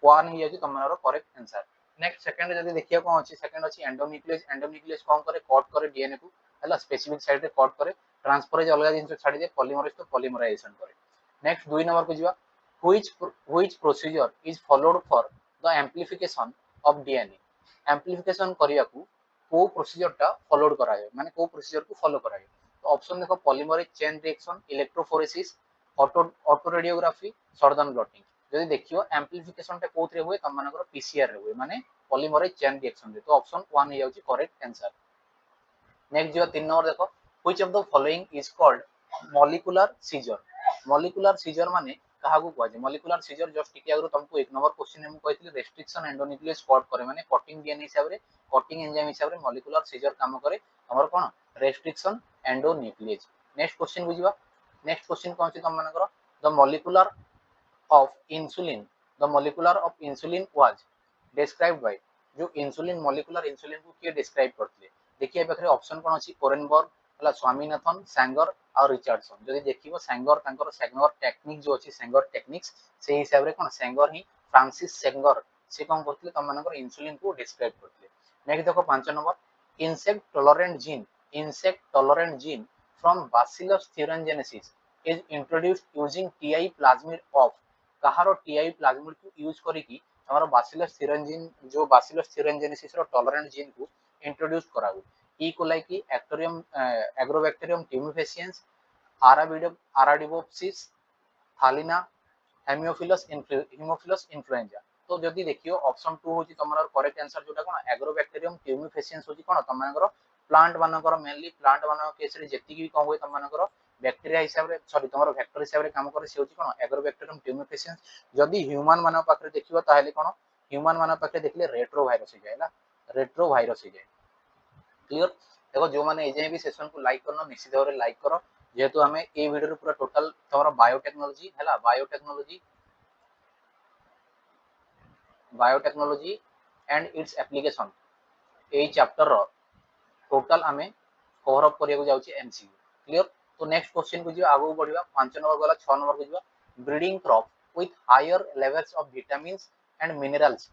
1 ही होजी तमनकर करेक्ट आंसर। नेक्स्ट सेकंड जदी देखिया कोन अछि सेकंड अछि एंडोन्यूक्लियस कोन करे कट करे डीएनए को हला स्पेसिफिक साइड रे कट करे ट्रांसफरेज अलग जिंस छाडी दे पॉलीमरेज तो पॉलीमराइजेशन करे। नेक्स्ट 2 नंबर को जीवा which procedure is followed for the amplification of DNA amplification करिया को प्रोसीजर टा फॉलोड करायो माने को प्रोसीजर को फॉलो करायो तो ऑप्शन देखो polymerase chain reaction electrophoresis autoradiography Southern blotting जदी देखियो एम्प्लीफिकेशन टा कोथरे हुए तम मानकर पीसीआर रे हुए माने पॉलीमरेज चेन रिएक्शन रे तो ऑप्शन 1 हे जाउची करेक्ट आंसर। नेक्स्ट जो 3 नंबर देखो which of the following is called molecular scissor माने कहा को कहजे मॉलिक्यूलर सीजर जस्ट टिके आगु तुमको एक नंबर क्वेश्चन में कहथिले रेस्ट्रिक्शन एंडोन्यूक्लियस कट करे माने कटिंग डीएनए हिसाब रे कटिंग एंजाइम हिसाब रे मॉलिक्यूलर सीजर काम करे हमर कोन रेस्ट्रिक्शन एंडोन्यूक्लियस। नेक्स्ट क्वेश्चन बुझिबा नेक्स्ट क्वेश्चन कोन छी तुम मानकर the molecular of insulin was described by जो इंसुलिन मॉलिक्यूलर इंसुलिन को के डिस्क्राइब करथिले देखिए बखरे ऑप्शन कोन अछि कोरेनबर्ग हला स्वामीनाथन सैंगर और रिचर्डसन जदी देखिबो सैंगर तांकर सैंगर टेक्निक जो अछि सैंगर टेक्निक्स से हिसाब रे कोन सैंगर ही फ्रांसिस सैंगर से कोन करथिले तम मानकर इंसुलिन को डिस्क्राइब करथिले। नेक्स्ट देखो 5 number insect tolerant gene from Bacillus thuringiensis is introduced using TI plasmid of कहारो TI plasmid को यूज करी की हमारा Bacillus thuringiensis रो टॉलरेंट जीन को इंट्रोड्यूस कराउ ई कोलाई की एक्टोरियम एग्रोबैक्टीरियम ट्यूमिफेसिएंस आराडिबोप्सिस थालिना हेमियोफिलस इन्फ्लुएंजा तो जदी देखियो ऑप्शन 2 होची तमरा करेक्ट आंसर जोटा कोन एग्रोबैक्टीरियम ट्यूमिफेसिएंस होची कोन तम मानकर प्लांट मानकर मेनली प्लांट मानकर केस रे जेति की कोन होय तम मानकर बैक्टीरिया हिसाब रे सॉरी तमरो वेक्टर हिसाब रे काम करे से होची कोन एग्रोबैक्टीरियम ट्यूमिफेसिएंस जदी ह्यूमन मानव पाखरे देखियो ताहेले कोन ह्यूमन मानव पाखरे देखले रेट्रोवायरस हो जायला रेट्रोवायरस हो जाय क्लियर। देखो जो माने एजे भी सेशन को लाइक करनो निश्चित भाव रे लाइक करो जेहेतु हमें ए वीडियो रे पूरा टोटल तमरो बायोटेक्नोलॉजी एंड इट्स एप्लीकेशन ए चैप्टर रो टोटल हमें कवर अप करिया को जाउची एमसीक्यू क्लियर। तो नेक्स्ट क्वेश्चन को जियो आगो बढ़िबा 5 नंबर गला 6 नंबर को जियो breeding crop with higher levels of vitamins and minerals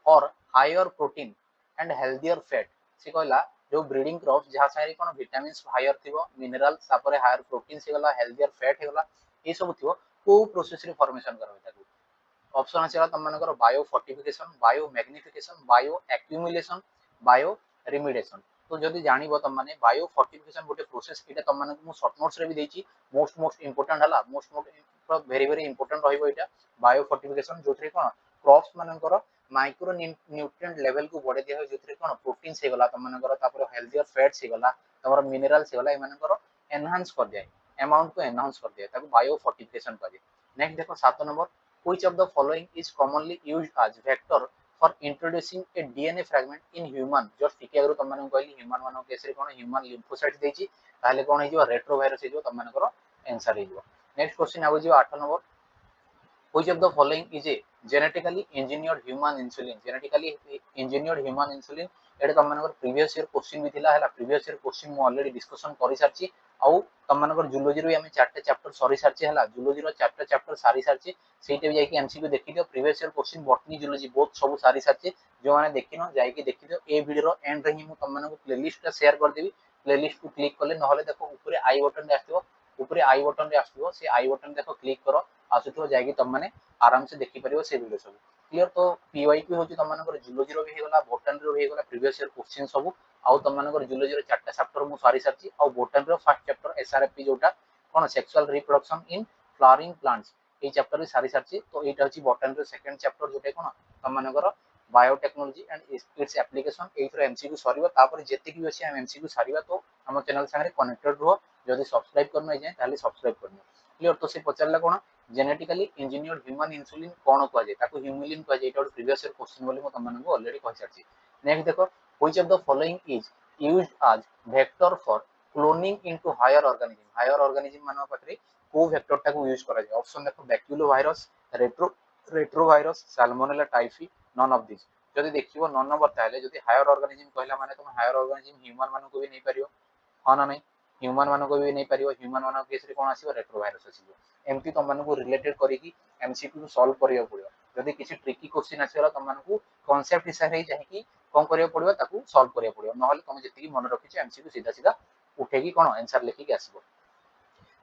or higher protein and healthier fat से कहला जो ब्रीडिंग क्रॉप जहाँ सारे कोन विटामिन्स हायर थिबो मिनरल्स तापर हायर प्रोटीन से गला हेल्थियर फैट हे गला ए सब थिबो को प्रोसेस रे फॉर्मेशन करबे ताकू ऑप्शन आछला तम मानकर biofortification biomagnification bioaccumulation bioremediation तो जदि जानिबो तम माने बायो फोर्टिफिकेशन गोटे प्रोसेस एटा तम माने मु शॉर्ट नोट्स रे भी देछि मोस्ट इंपोर्टेंट हला मोस्ट वेरी इंपोर्टेंट रहिबो एटा बायो फोर्टिफिकेशन जोथरे कोन क्रॉप्स मानकर माइक्रो न्यूट्रिएंट लेवल को बढ़े दिया जोथरे कोन प्रोटीन से गला तम मानकर तापर हेल्थियर फैट से गला तापर मिनरल से गला ए मानकर एनहांस कर दिया अमाउंट को एनहांस कर दिया ताको बायो फोर्टिफिकेशन कहजे नेक्स्ट देखो 7 number which of the following is commonly used as vector for introducing a DNA fragment in human just ठीक अगर तुम माने कहली ह्यूमन मानो केस रे कोन ह्यूमन लिम्फोसाइट देछि ताले कोन हे जो रेट्रोवायरस हे जो तुम मानकर आंसर हे जो नेक्स्ट क्वेश्चन आगो जो 8 number which of the following is a genetically engineered human insulin genetically engineered human insulin एटा तुम मानकर प्रीवियस ईयर क्वेश्चन भी थिला हला प्रीवियस ईयर क्वेश्चन मु ऑलरेडी डिस्कशन करि सारछि आउ तुम मानकर जूलॉजी रो हम चारटा चैप्टर सरी सारछि हला जूलॉजी रो चारटा चैप्टर सारी सारछि सेटे भी जाई एमसीक्यू देखि दियो previous year question botany zoology both सब सारी सारछि जो माने देखिनो जाई के देखि दियो ए वीडियो रो एंड रे ही मु तुम मानकर प्लेलिस्ट शेयर कर देबी प्लेलिस्ट को क्लिक करले नहले देखो ऊपर आई बटन रे आथिबो ऊपर आई बटन रे आथिबो से आई बटन देखो क्लिक करो आसुथो जाई के तुम माने आराम से देखि परियो से वीडियो सब क्लियर तो पीवाईक्यू होची तुम मानकर जूलॉजी रो भी हेगला बोटनी रो भी हेगला प्रीवियस ईयर क्वेश्चन सब आउ तुम मानकर जूलॉजी रो चारटा चैप्टर मु सारी सारछि आउ बोटनी रो फर्स्ट चैप्टर एसआरएफपी जोटा कोन sexual reproduction in flowering plants ए चैप्टर रे सारी सारछि तो एटा होची बोटनी रो सेकंड चैप्टर जोटा कोन तुम मानकर बायोटेक्नोलॉजी एंड इट्स एप्लीकेशन एथरो एमसीक्यू सरीबो तापर जेतिक भी अछि हम एमसीक्यू सारीबा तो हम चैनल संगे कनेक्टेड रहो जदि सब्सक्राइब करनो जाय ताले सब्सक्राइब करनो क्लियर तो से पचारला कोन जेनेटिकली इंजीनियर्ड ह्यूमन इंसुलिन कोन को जाय ताको ह्यूमिलिन को जाय एटा प्रीवियस ईयर क्वेश्चन बोली म तमन को ऑलरेडी कहि सारछि नेक्स्ट देखो which of the following is used as vector for cloning into higher organism मानो पत्रे को वेक्टर टाको यूज करा जाय ऑप्शन देखो baculovirus retrovirus Salmonella typhi none of this जदि देखिबो नन नंबर ताले जदि हायर ऑर्गेनिज्म कहला माने तुम हायर ऑर्गेनिज्म ह्यूमन मानो को भी नै परियो हां ना नै ह्यूमन मानो को भी नै परियो ह्यूमन मानो केस रे कोन आसीबो रेट्रोवायरस आसीबो एमती तुम मानक रिलेटेड करिकी एमसीक्यू सॉल्व करियो पड़ियो जदि किसी ट्रिकी क्वेश्चन आसीला तुम मानक कांसेप्ट हिसाब रे जाहि कि कोन करियो पड़ियो ताकू सॉल्व करियो पड़ियो नहले तुम जति मन रखिछ एमसीक्यू सीधा सीधा उठेकी कोन आंसर लिखि के आसीबो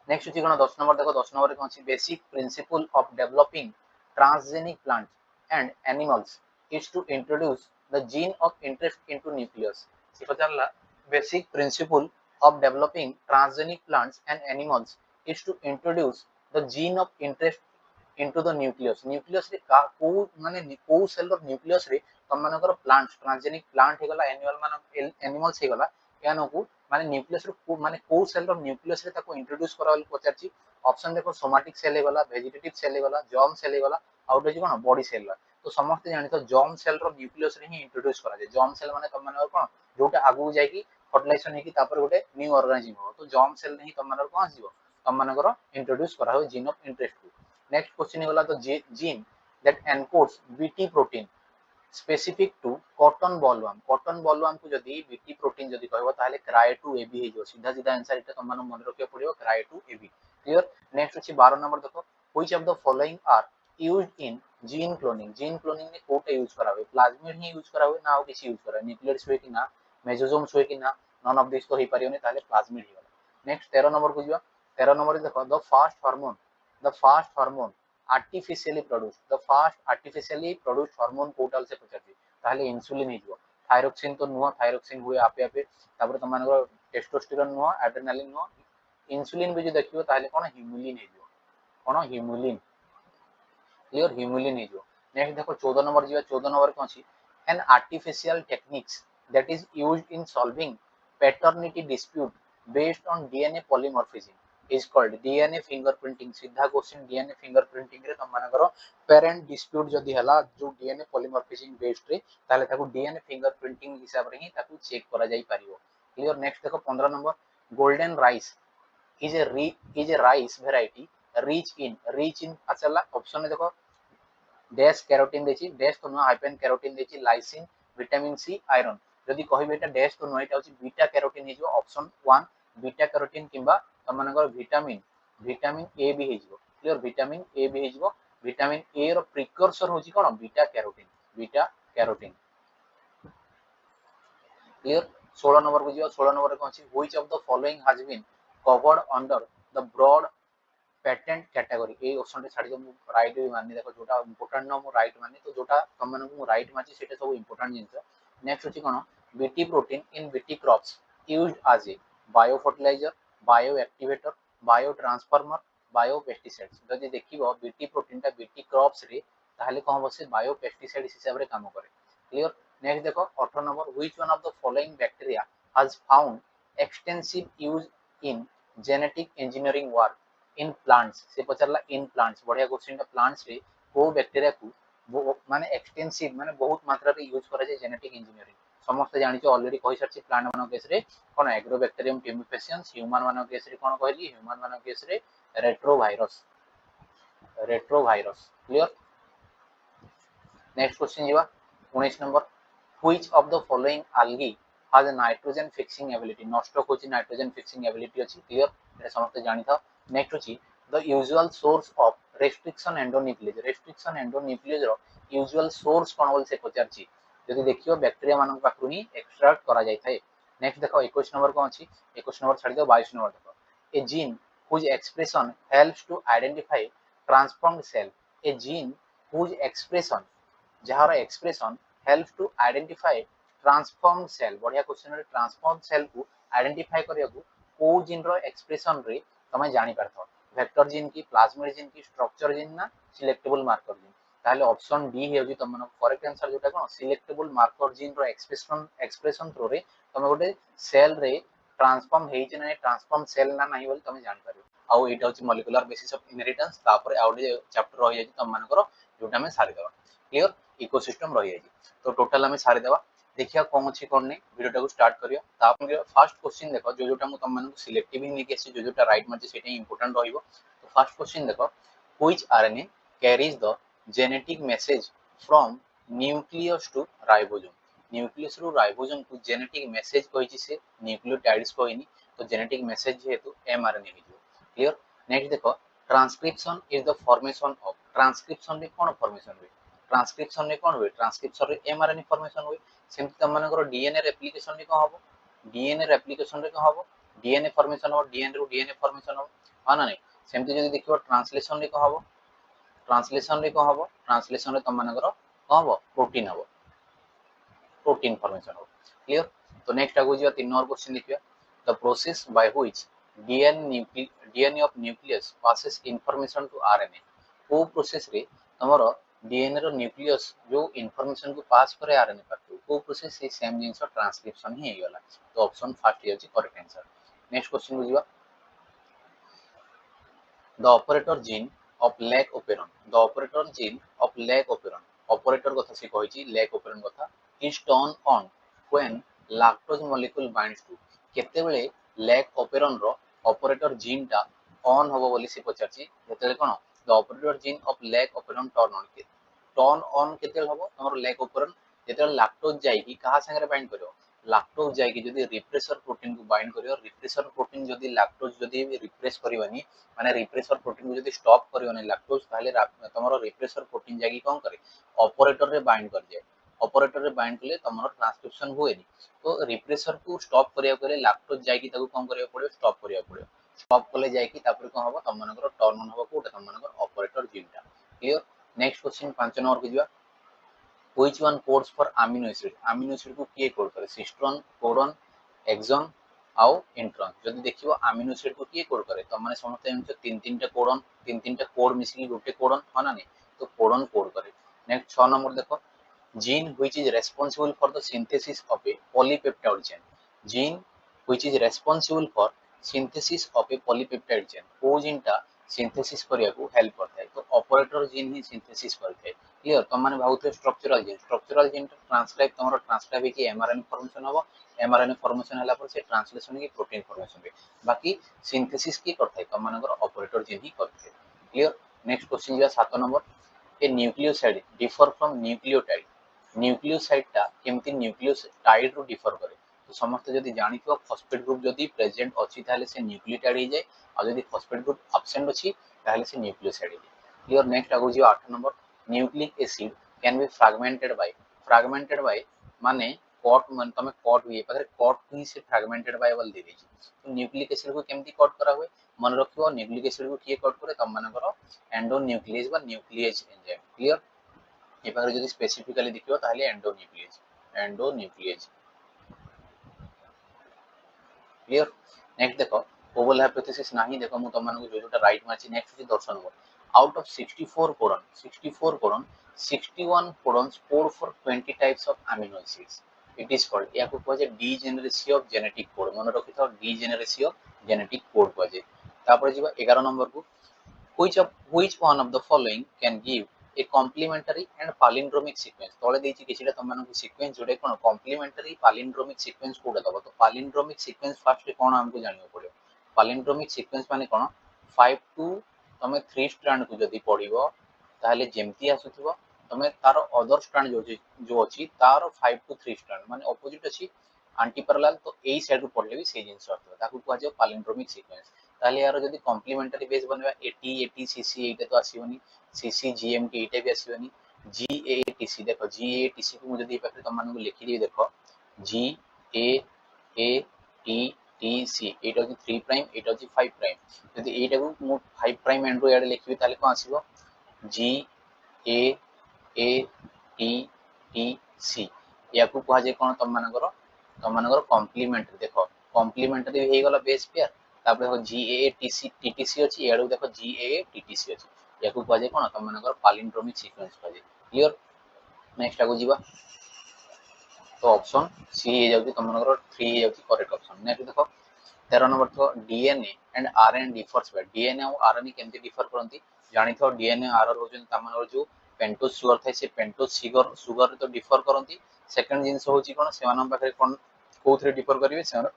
नेक्स्ट अछि कोन 10 नंबर देखो 10 नंबर रे कोन अछि basic principle of developing transgenic plants and animals is to introduce the gene of interest into nucleus से पचारला basic principle of developing transgenic plants and animals is to introduce the gene of interest into the nucleus रे का को माने को सेल रो न्यूक्लियस रे तम मानकर प्लांट्स ट्रांसजेनिक प्लांट हे गला एनिमल मान एनिमल्स हे गला यानो को माने न्यूक्लियस रो माने को सेल रो न्यूक्लियस रे ताको इंट्रोड्यूस करावल पचारची ऑप्शन देखो सोमैटिक सेल हे गला वेजिटेटिव सेल हे गला जर्म सेल हे गला आउट जे कोन बॉडी सेल तो समस्त जानि तो जर्म सेल रो न्यूक्लियस रे ही इंट्रोड्यूस करा जाय जर्म सेल माने तम मानकर कोन जोटा आगु जाय की फर्टिलाइजेशन हे की तापर गोटे न्यू ऑर्गेनिज्म हो तो जर्म सेल नहीं तम मानकर कोन आसीबो तम मानकर इंट्रोड्यूस करा हो जीन ऑफ इंटरेस्ट को नेक्स्ट क्वेश्चन होला तो gene that encodes Bt protein specific to cotton bollworm को जदी बीटी प्रोटीन जदी कहबो ताले क्रायो2 एबी हे जो सीधा सीधा आंसर इटा तम मन मन रखे पड़ियो क्रायो2 एबी क्लियर नेक्स्ट अछि 12 नंबर देखो which of the following are used in gene cloning में कोटे यूज करावे प्लाज्मिड ही यूज करावे ना और किसी यूज करावे न्यूक्लियस होय कि ना मेसोसोम्स होय कि ना नन ऑफ दिस तो हे परियोने ताले प्लाज्मिड ही वाला नेक्स्ट 13 नंबर को जो 13 नंबर देखो the fast hormone artificially produced hormone Kotal से पचारती ताले इंसुलिन ही जो थायरोक्सिन तो नुवा थायरोक्सिन हुए आपे आपे तापर त मानकर टेस्टोस्टेरोन नुवा एड्रेनालिन नुवा इंसुलिन भी जो देखियो ताले कोन ह्यूमिलिन ही जो कोन ह्यूमिलिन क्लियर ह्यूमिलिन ही जो नेक्स्ट देखो 14 नंबर जिवा 14 नंबर कोन छी an artificial techniques that is used in solving paternity dispute based on DNA polymorphism is called DNA fingerprinting सीधा क्वेश्चन DNA fingerprinting रे तम मानकर पेरेंट डिस्प्यूट जदी हला जो DNA polymorphism बेस्ड रे ताले ताको DNA fingerprinting हिसाब रे ही ताको चेक करा जाई परियो क्लियर नेक्स्ट देखो 15 number golden rice is a rice variety rich in अचला ऑप्शन देखो डैश कैरोटीन देछि डैश तो नो हाइपेन कैरोटीन देछि लाइसिन विटामिन सी आयरन जदी कहबे एटा डैश तो नो एटा होछि बीटा कैरोटीन हे जो ऑप्शन 1 बीटा कैरोटीन किंबा तम मानकर विटामिन विटामिन ए भी हेजिवो क्लियर विटामिन ए भी हेजिवो विटामिन ए रो प्रिकर्सर होची कोन बीटा कैरोटीन क्लियर 16 नंबर को जियो 16 नंबर को अछि which of the following has been covered under the broad patent category A option रे छाडी दो राइट भी माननी देखो जोटा इंपोर्टेंट न मु राइट माननी तो जोटा तुम मानन को राइट माची सेटा सब इंपोर्टेंट जिंस नेक्स्ट अछि कोन Bt protein in Bt crops used as a biofertilizer bioactivator biotransformer biopesticides जदि देखिबो बीटी प्रोटीन ता बीटी क्रॉप्स रे ताहले कोन बसे बायो पेस्टिसाइड हिसाब रे काम करे क्लियर नेक्स्ट देखो 18 number which one of the following bacteria has found extensive use in genetic engineering work in plants से पचरला इन प्लांट्स बढ़िया क्वेश्चन टा प्लांट्स रे को बैक्टीरिया को माने एक्सटेंसिव माने बहुत मात्रा रे यूज करा जाय जेनेटिक इंजीनियरिंग समस्त जानि छ ऑलरेडी कहि सरछि प्लांट मानो केस रे कोन एग्रोबैक्टीरियम ट्यूबिफेसियंस ह्यूमन मानो केस रे कोन कहली ह्यूमन मानो केस रे रेट्रोवायरस क्लियर नेक्स्ट क्वेश्चन जीवा 19 number which of the following algae has a nitrogen fixing ability नष्ट होची नाइट्रोजन फिक्सिंग एबिलिटी अछि क्लियर एटा समस्त जानि था नेक्स्ट अछि the usual source of restriction endonuclease रो यूजुअल सोर्स कोन बोल से पचारछि जदि देखियो बैक्टीरिया मानन पाखरु ही एक्सट्रैक्ट करा जाय थाए नेक्स्ट देखो 21 नंबर को अछि 21 नंबर छाडी दो 22 नंबर देखो ए gene whose expression helps to identify transformed cell a gene whose expression जहार expression help to identify transform cell बढ़िया क्वेश्चन रे ट्रांसफॉर्म सेल को आइडेंटिफाई करिया को जीन रो एक्सप्रेशन रे तमे जानि परथो वेक्टर जीन की प्लाज्मिड जीन की स्ट्रक्चर जीन ना सिलेक्टेबल मार्कर जीन ताले ऑप्शन डी हे होजी तमन करेक्ट आंसर जोटा कोन सिलेक्टेबल मार्कर जीन रो एक्सप्रेशन थ्रू रे तमे गोटे सेल रे ट्रांसफॉर्म हेइ नै ट्रांसफॉर्म सेल ना नाही बोल तमे जानि पारियो आउ एटा होची मॉलिक्यूलर बेसिस ऑफ इनहेरिटेंस तापर आउटे चैप्टर रहि जाई तम मानकर जोटा में सारी देबा क्लियर इकोसिस्टम रही है तो टोटल हमें सारी देवा देखिया कौन अच्छी कौन नहीं वीडियो को स्टार्ट करियो तापर फर्स्ट क्वेश्चन देखो जो जोटा मु तम मानन सिलेक्टिव ही नेके जो जोटा राइट मारजे सेटा इंपोर्टेंट रहिबो तो फर्स्ट क्वेश्चन देखो which RNA carries the genetic message from nucleus to ribosome nucleus रु राइबोसोम को जेनेटिक मैसेज कहिछि से न्यूक्लियोटाइड्स कहनी तो जेनेटिक मैसेज जेहेतु एमआरएनए हिजो क्लियर नेक्स्ट देखो transcription is the formation of transcription रे कोन फॉर्मेशन हुए ट्रांसक्रिप्शन रे कोन हुए ट्रांसक्रिप्शन रे एमआरएनए फॉर्मेशन हुए सेमति तम मानकर डीएनए रेप्लिकेशन रे कोन हबो डीएनए रेप्लिकेशन रे कोन हबो डीएनए फॉर्मेशन हो डीएनए रु डीएनए फॉर्मेशन हो हां ना नहीं सेमति जदि देखियो ट्रांसलेशन रे कोन हबो ट्रांसलेशन रे कोन हबो ट्रांसलेशन रे तम मानकर कोन हबो प्रोटीन फॉर्मेशन हो क्लियर तो नेक्स्ट आगो जियो 3 नंबर क्वेश्चन देखियो the process by which DNA of nucleus passes information to RNA वो प्रोसेस रे तमरो डीएनए रो न्यूक्लियस जो इंफॉर्मेशन को पास करे आरएनए पर को प्रोसेस से सेम जिंस ट्रांसक्रिप्शन ही हेगला तो ऑप्शन फर्स्ट हे अछि करेक्ट आंसर नेक्स्ट क्वेश्चन को जिवा the operator gene of lac operon the operator gene of lac operon operator कथा से कहिछि लैक ओपेरॉन कथा is turn on when lactose molecule binds to केते बेले लैक ओपेरॉन रो ऑपरेटर जीन टा ऑन होबो बोली से पचारछि जेतेले कोन the operator gene of lac operon turn on केते होबो हमर लैक ओपेरॉन जेतेले लैक्टोज जाई कि कहा संगे बाइंड करियो लैक्टोज जाई कि जदी रिप्रेसर प्रोटीन को बाइंड करियो रिप्रेसर प्रोटीन जदी लैक्टोज जदी रिप्रेस करिवनी माने रिप्रेसर प्रोटीन को जदी स्टॉप करिवनी लैक्टोज ताले तमरो रिप्रेसर प्रोटीन जाई कोन करे ऑपरेटर रे बाइंड कर जाय ऑपरेटर रे बाइंड कले तमरो ट्रांसक्रिप्शन होएनी तो रिप्रेसर को स्टॉप करिया करे लैक्टोज जाई कि ताको कोन करिया पड़ियो स्टॉप करिया पड़ियो स्टॉप कले जाई कि तापर कोन होबो तम मानकर टर्न ऑन होबो कोटा तम मानकर ऑपरेटर जीन टा क्लियर नेक्स्ट क्वेश्चन 5 नंबर को जिवा which one codes for amino acid को किए कोड करे सिस्टोन कोडन एक्सॉन आउ इंट्रॉन जदी देखिबो अमीनो एसिड को किए कोड करे त माने समस्त एमसे तीन टा कोडन तीन टा कोड मिसली गोटे कोडन हना नहीं तो कोडन कोड करे नेक्स्ट 6 नंबर देखो gene which is responsible for the synthesis of a polypeptide chain gene which is responsible for synthesis of a polypeptide chain को जीन टा सिंथेसिस करिया को हेल्प करता है तो ऑपरेटर जीन ही सिंथेसिस करते हैं क्लियर तो माने बहुत स्ट्रक्चरल जीन ट्रांसक्राइब तमरो ट्रांसक्राइब की एमआरएनए फॉर्मेशन हो एमआरएनए फॉर्मेशन हला पर से ट्रांसलेशन की प्रोटीन फॉर्मेशन बे बाकी सिंथेसिस की करता है तो मानकर ऑपरेटर जीन ही करते हैं क्लियर नेक्स्ट क्वेश्चन जा 7 number A nucleoside differ from nucleotide nucleoside टा केमती न्यूक्लियोटाइड रो डिफर करे तो समस्त जदि जानिथिबो फॉस्फेट ग्रुप जदि प्रेजेंट अछि ताले से न्यूक्लियोटाइड हो जाए और जदि फॉस्फेट ग्रुप एब्सेंट अछि ताले से न्यूक्लियोसाइड हो जाए क्लियर। नेक्स्ट आगो जो 8 नंबर nucleic acid can be fragmented by माने कट मन तमे कट हुए पाखरे कट ही से फ्रैगमेंटेड बाय वाल दे देछि। तो न्यूक्लिक एसिड को केमती कट करा हुए मन रखिबो न्यूक्लिक एसिड को किए कट करे तम मानकर एंडोन्यूक्लियस बा न्यूक्लियेज एंजाइम क्लियर। ए पाखरे जदि स्पेसिफिकली देखिबो ताले एंडोन्यूक्लियेज क्लियर। नेक्स्ट देखो ओवल हाइपोथेसिस नाही देखो मु तम मानको जोटा राइट मारछि। नेक्स्ट इज दर्शन number out of 64 codon 61 codons code for 20 types of amino acids it is called या को कहे डीजेनेरेसी ऑफ जेनेटिक कोड मन रखि थाओ डीजेनेरेसी ऑफ जेनेटिक कोड कहे। तापर जिबा 11 नंबर को which one of the following can give a complementary and palindromic sequence तोले देछि किछिटा तम मानको सीक्वेंस जोडे कोन complementary palindromic sequence कोडा दबो। तो palindromic sequence फर्स्ट कोन हमको जानियो पड़ियो। palindromic sequence माने कोन 5 to तमे 3 स्ट्रैंड को जदी पढिबो ताले जेमती आसुथिबो तमे तार अदर स्ट्रैंड जो अछि तार 5 to 3 स्ट्रैंड माने ऑपोजिट अछि एंटी पैरेलल तो एई साइड को पढले भी सेही जिंस आथबो ताकू कहै छै palindromic sequence। ताले यार जदी कॉम्प्लीमेंटरी बेस बनबा AT CC एटा तो आसीबनी CC GMT एटा भी आसीबनी GATC देखो GATC को जदी पाखे तम मानको लिखि दे देखो GAATTC एटा कि 3 प्राइम एटा कि 5 प्राइम जदी एटा को मु 5 प्राइम एंड रो याड लिखिबी ताले को आसीबो GAATTC या को कहा जे कोन तम मानकर कॉम्प्लीमेंटरी देखो कॉम्प्लीमेंटरी हे गला बेस पेयर तापर देखो GAATC TTC अछि याडू देखो GAATTC अछि याकू कहा जे कोन तम मानकर palindromic sequence कहा जे क्लियर। नेक्स्ट आगो जीवा तो ऑप्शन सी हे जाउची तम मानकर 3 हे जाउची करेक्ट ऑप्शन। नेक्स्ट देखो 13 नंबर तो DNA and RNA differs bye DNA और आरएनए केमते डिफर करंती जानि थो डीएनए आरआर होजन तम मानकर जो पेंटोज शुगर थाय से पेंटोज शुगर तो डिफर करंती। सेकंड जिंस होची कोन सेवन पाखरे कोन कोथरे डिफर करिवे सेवन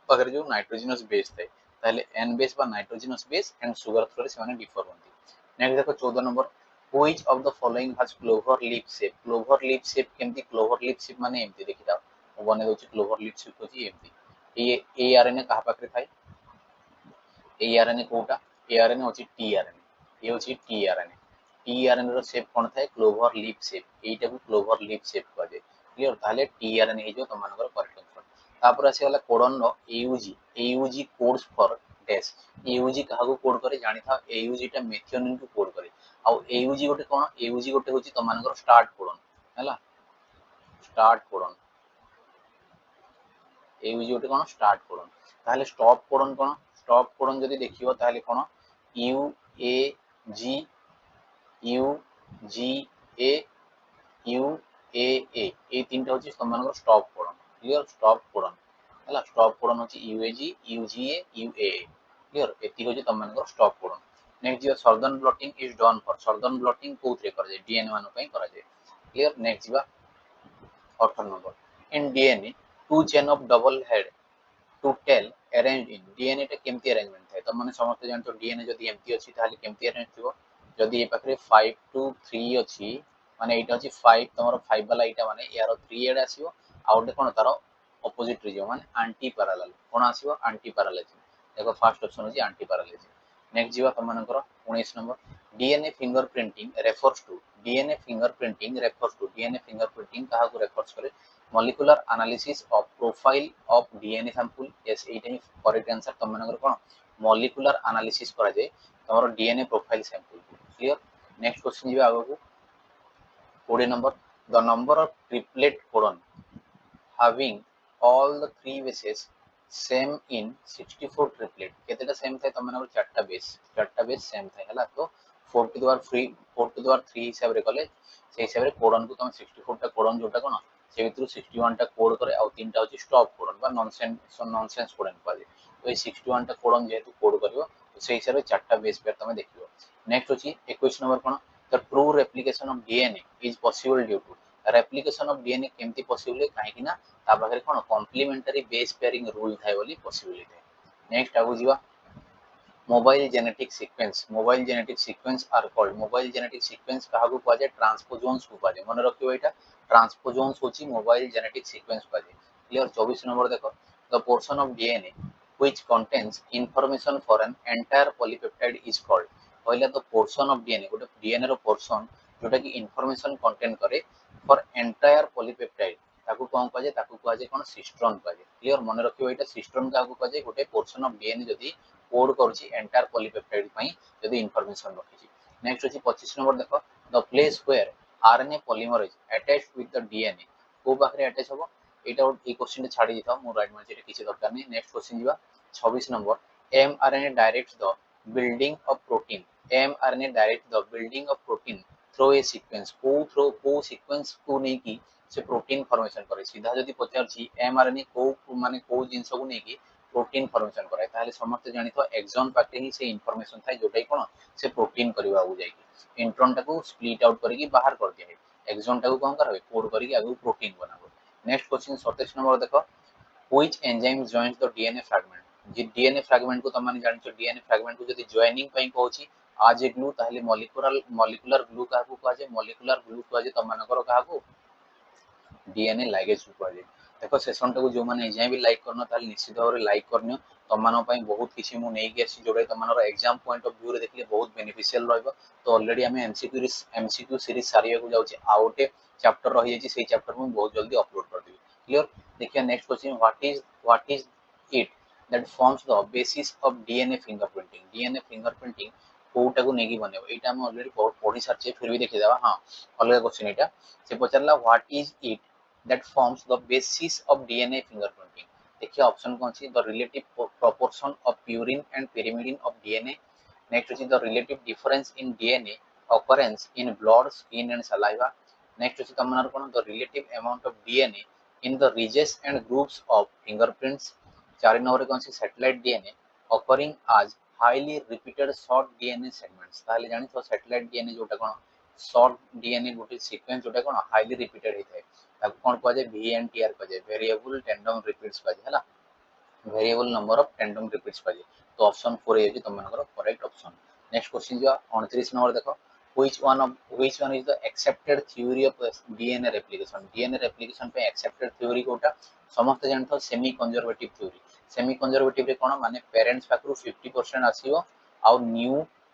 पाखरे जो नाइट्रोजनस बेस थाय ताले एन बेस बा nitrogenous base and sugar through से डिफर होती। नेक्स्ट देखो 14 number which of the following has clover leaf shape केमती क्लोवर लीफ शेप माने एमती देखि दाओ बने दोची क्लोवर लीफ शेप होची एमती ए आरएनए कहा पाखरे थाय ए आरएनए कोटा ए आरएनए होची टीआरएनए ये होची टीआरएनए रो शेप कोन थाय क्लोवर लीफ शेप एटा को क्लोवर लीफ शेप कहे क्लियर। ताले टीआरएनए हे जो तम मानकर करेक्ट आंसर। तापर आसी वाला कोडन रो AUG codes for dash AUG कहा को कोड करे जानि था एयूजी टा मेथियोनिन को कोड करे आ एयूजी गोटे कोन एयूजी गोटे होची तम मानकर स्टार्ट कोडन हैला स्टार्ट कोडन एयूजी गोटे कोन स्टार्ट कोडन। ताले स्टॉप कोडन जदी देखिबो ताले कोन UAA ए तीनटा होची तम मानकर stop codon clear. Stop codon हैला स्टॉप कोडन होची UGA क्लियर एती होची तम मानकर स्टॉप कोडन। नेक्स्ट जो Southern blotting is done for Southern blotting कोथरे कर जे डीएनए मानो पई करा जे क्लियर। नेक्स्ट जीवा 18 number in DNA two chain of double head to tail arrange in DNA टा केमती अरेंजमेंट है त माने समस्त जानतो डीएनए जदी एमती अछि ताले केमती अरेंज थिबो जदी ए पाखरे 5 to 3 अछि माने एटा अछि 5 तमरो 5 वाला एटा माने यारो 3 एड आसीबो आ ओटे कोन तारो ऑपोजिट रिजो माने एंटी पैरेलल कोन आसीबो एंटी पैरेलल देखो फर्स्ट ऑप्शन अछि एंटी पैरेलल। नेक्स्ट जीवा तम मानकर 19 number DNA fingerprinting refers to DNA fingerprinting कहा को रेफर्स करे molecular analysis of profile of DNA sample yes Etah he correct answer तम मानकर कोन molecular analysis करा जाय तमरो DNA profile sample clear. Next question जीवा आगो को 20 number the number of triplet codon having all the three bases same in 64 triplet केतेटा सेम थाय तम मानकर चारटा बेस सेम थाय हला तो 4 टू द पावर 3 हिसाब रे कले से हिसाब रे कोडन को तम 64 टा कोडन जोटा कोन से भितरु 61 टा कोड करे आ तीनटा होची स्टॉप कोडन बा नॉनसेंस कोडन पाजे तो ए 61 टा कोडन जेतु कोड करियो तो से हिसाब रे चारटा बेस पेयर तमे देखियो। नेक्स्ट होची 21 नंबर कोन the true replication of DNA is possible due to replication of DNA केमती पॉसिबल है काहे कि ना ता पाखरे कोन कॉम्प्लीमेंटरी बेस पेयरिंग रूल थाय बोली पॉसिबिलिटी। नेक्स्ट आगु जीवा mobile genetic sequence are called mobile genetic sequence कहा को कहा जाय ट्रांसपोजोन्स को कहा जाय मन रखियो एटा ट्रांसपोजोन्स होची मोबाइल जेनेटिक सीक्वेंस कहा जाय क्लियर 24 नंबर देखो the portion of DNA which contains information for an entire polypeptide is called कहले द पोर्शन ऑफ डीएनए गोटे डीएनए रो पोर्शन जोटा कि इंफॉर्मेशन कंटेन करे फॉर एंटायर पॉलीपेप्टाइड ताकू कोन कहे ताकू कहे जे कोन सिस्ट्रॉन कहे क्लियर मन रखियो एटा सिस्ट्रॉन काकू कहे गोटे पोर्शन ऑफ डीएनए जदी कोड करूची एंटायर पॉलीपेप्टाइड पई जदी इंफॉर्मेशन रखिची नेक्स्ट होची 25 नंबर देखो the place where RNA polymerase attached with the DNA को पाखरे अटैच होबो एटा ए क्वेश्चन छाड़ी दिता मो राइट मार्जिन किछि दरकार नै नेक्स्ट क्वेश्चन जीवा 26 number mRNA directs the building of protein mRNA direct the building of protein through a sequence को सीक्वेंस को नै की से प्रोटीन फॉर्मेशन करे सीधा जदी पचार छी mRNA को माने को जिंस को नै की प्रोटीन फॉर्मेशन करे ताले समस्त जानि तो एक्सॉन पाके ही से इंफॉर्मेशन थाय जोटाई कोन से प्रोटीन करबा हो जाय की इंट्रॉन टाको स्प्लिट आउट करके बाहर कर दिया है एक्सॉन टाको कोन करबे कोड करके आगु प्रोटीन बनाबो नेक्स्ट क्वेश्चन 27 नंबर देखो which enzyme joins the DNA fragment J DNA fragment को तमाने जानि डीएनए फ्रैगमेंट को जदी जॉइनिंग पई कहूची आज ग्लू ताहले मॉलिक्यूलर ग्लू काहू कहा मॉलिक्यूलर ग्लू कहा तमानकर काहू डीएनए लाइगेज को कहा देखो सेशन टाको जो माने एजाय भी लाइक करनो ताले निश्चित भाव लाइक करनियो तमानो पई बहुत किछि मु नै गेसी जोडे तमानर एग्जाम पॉइंट ऑफ व्यू रे देखले बहुत बेनिफिशियल रहबो तो ऑलरेडी हमें एमसीक्यू सीरीज सारिया को जाउची आउटे चैप्टर रहि जाची सेही चैप्टर मु बहुत जल्दी अपलोड कर देबी क्लियर देखिए next question what is it that forms the basis of DNA fingerprinting कोटा को नेगी बनेबो एटा हम ऑलरेडी पढ़ी सारछे फिर भी देखि देबा हां अलग क्वेश्चन एटा से पचरला what is it that forms the basis of DNA fingerprinting. देखिए ऑप्शन कौन सी the relative proportion of purine and pyrimidine of DNA. Next is the relative difference in DNA occurrence in blood, skin and saliva. Next is तमन्नार कौन the relative amount of DNA in the ridges and grooves of fingerprints. 4 number कौन सी satellite DNA occurring as highly repeated short DNA segments. ताले जानि तो satellite DNA जोटा कौन short DNA गोटे सीक्वेंस जोटा कौन हाईली रिपीटेड होता है ताको कोन कह जाय VNTR कह जाय वेरिएबल टैंडम रिपीट्स कह जाय हला variable number of tandem repeats कह जाय तो ऑप्शन 4 है जे तमनकर करेक्ट ऑप्शन नेक्स्ट क्वेश्चन जो 29 नंबर देखो which one is the accepted theory of DNA replication पे accepted theory कोटा समस्त जानथो सेमी कंजर्वेटिव रे कोन माने पेरेंट्स पाखरु 50% आसीओ आ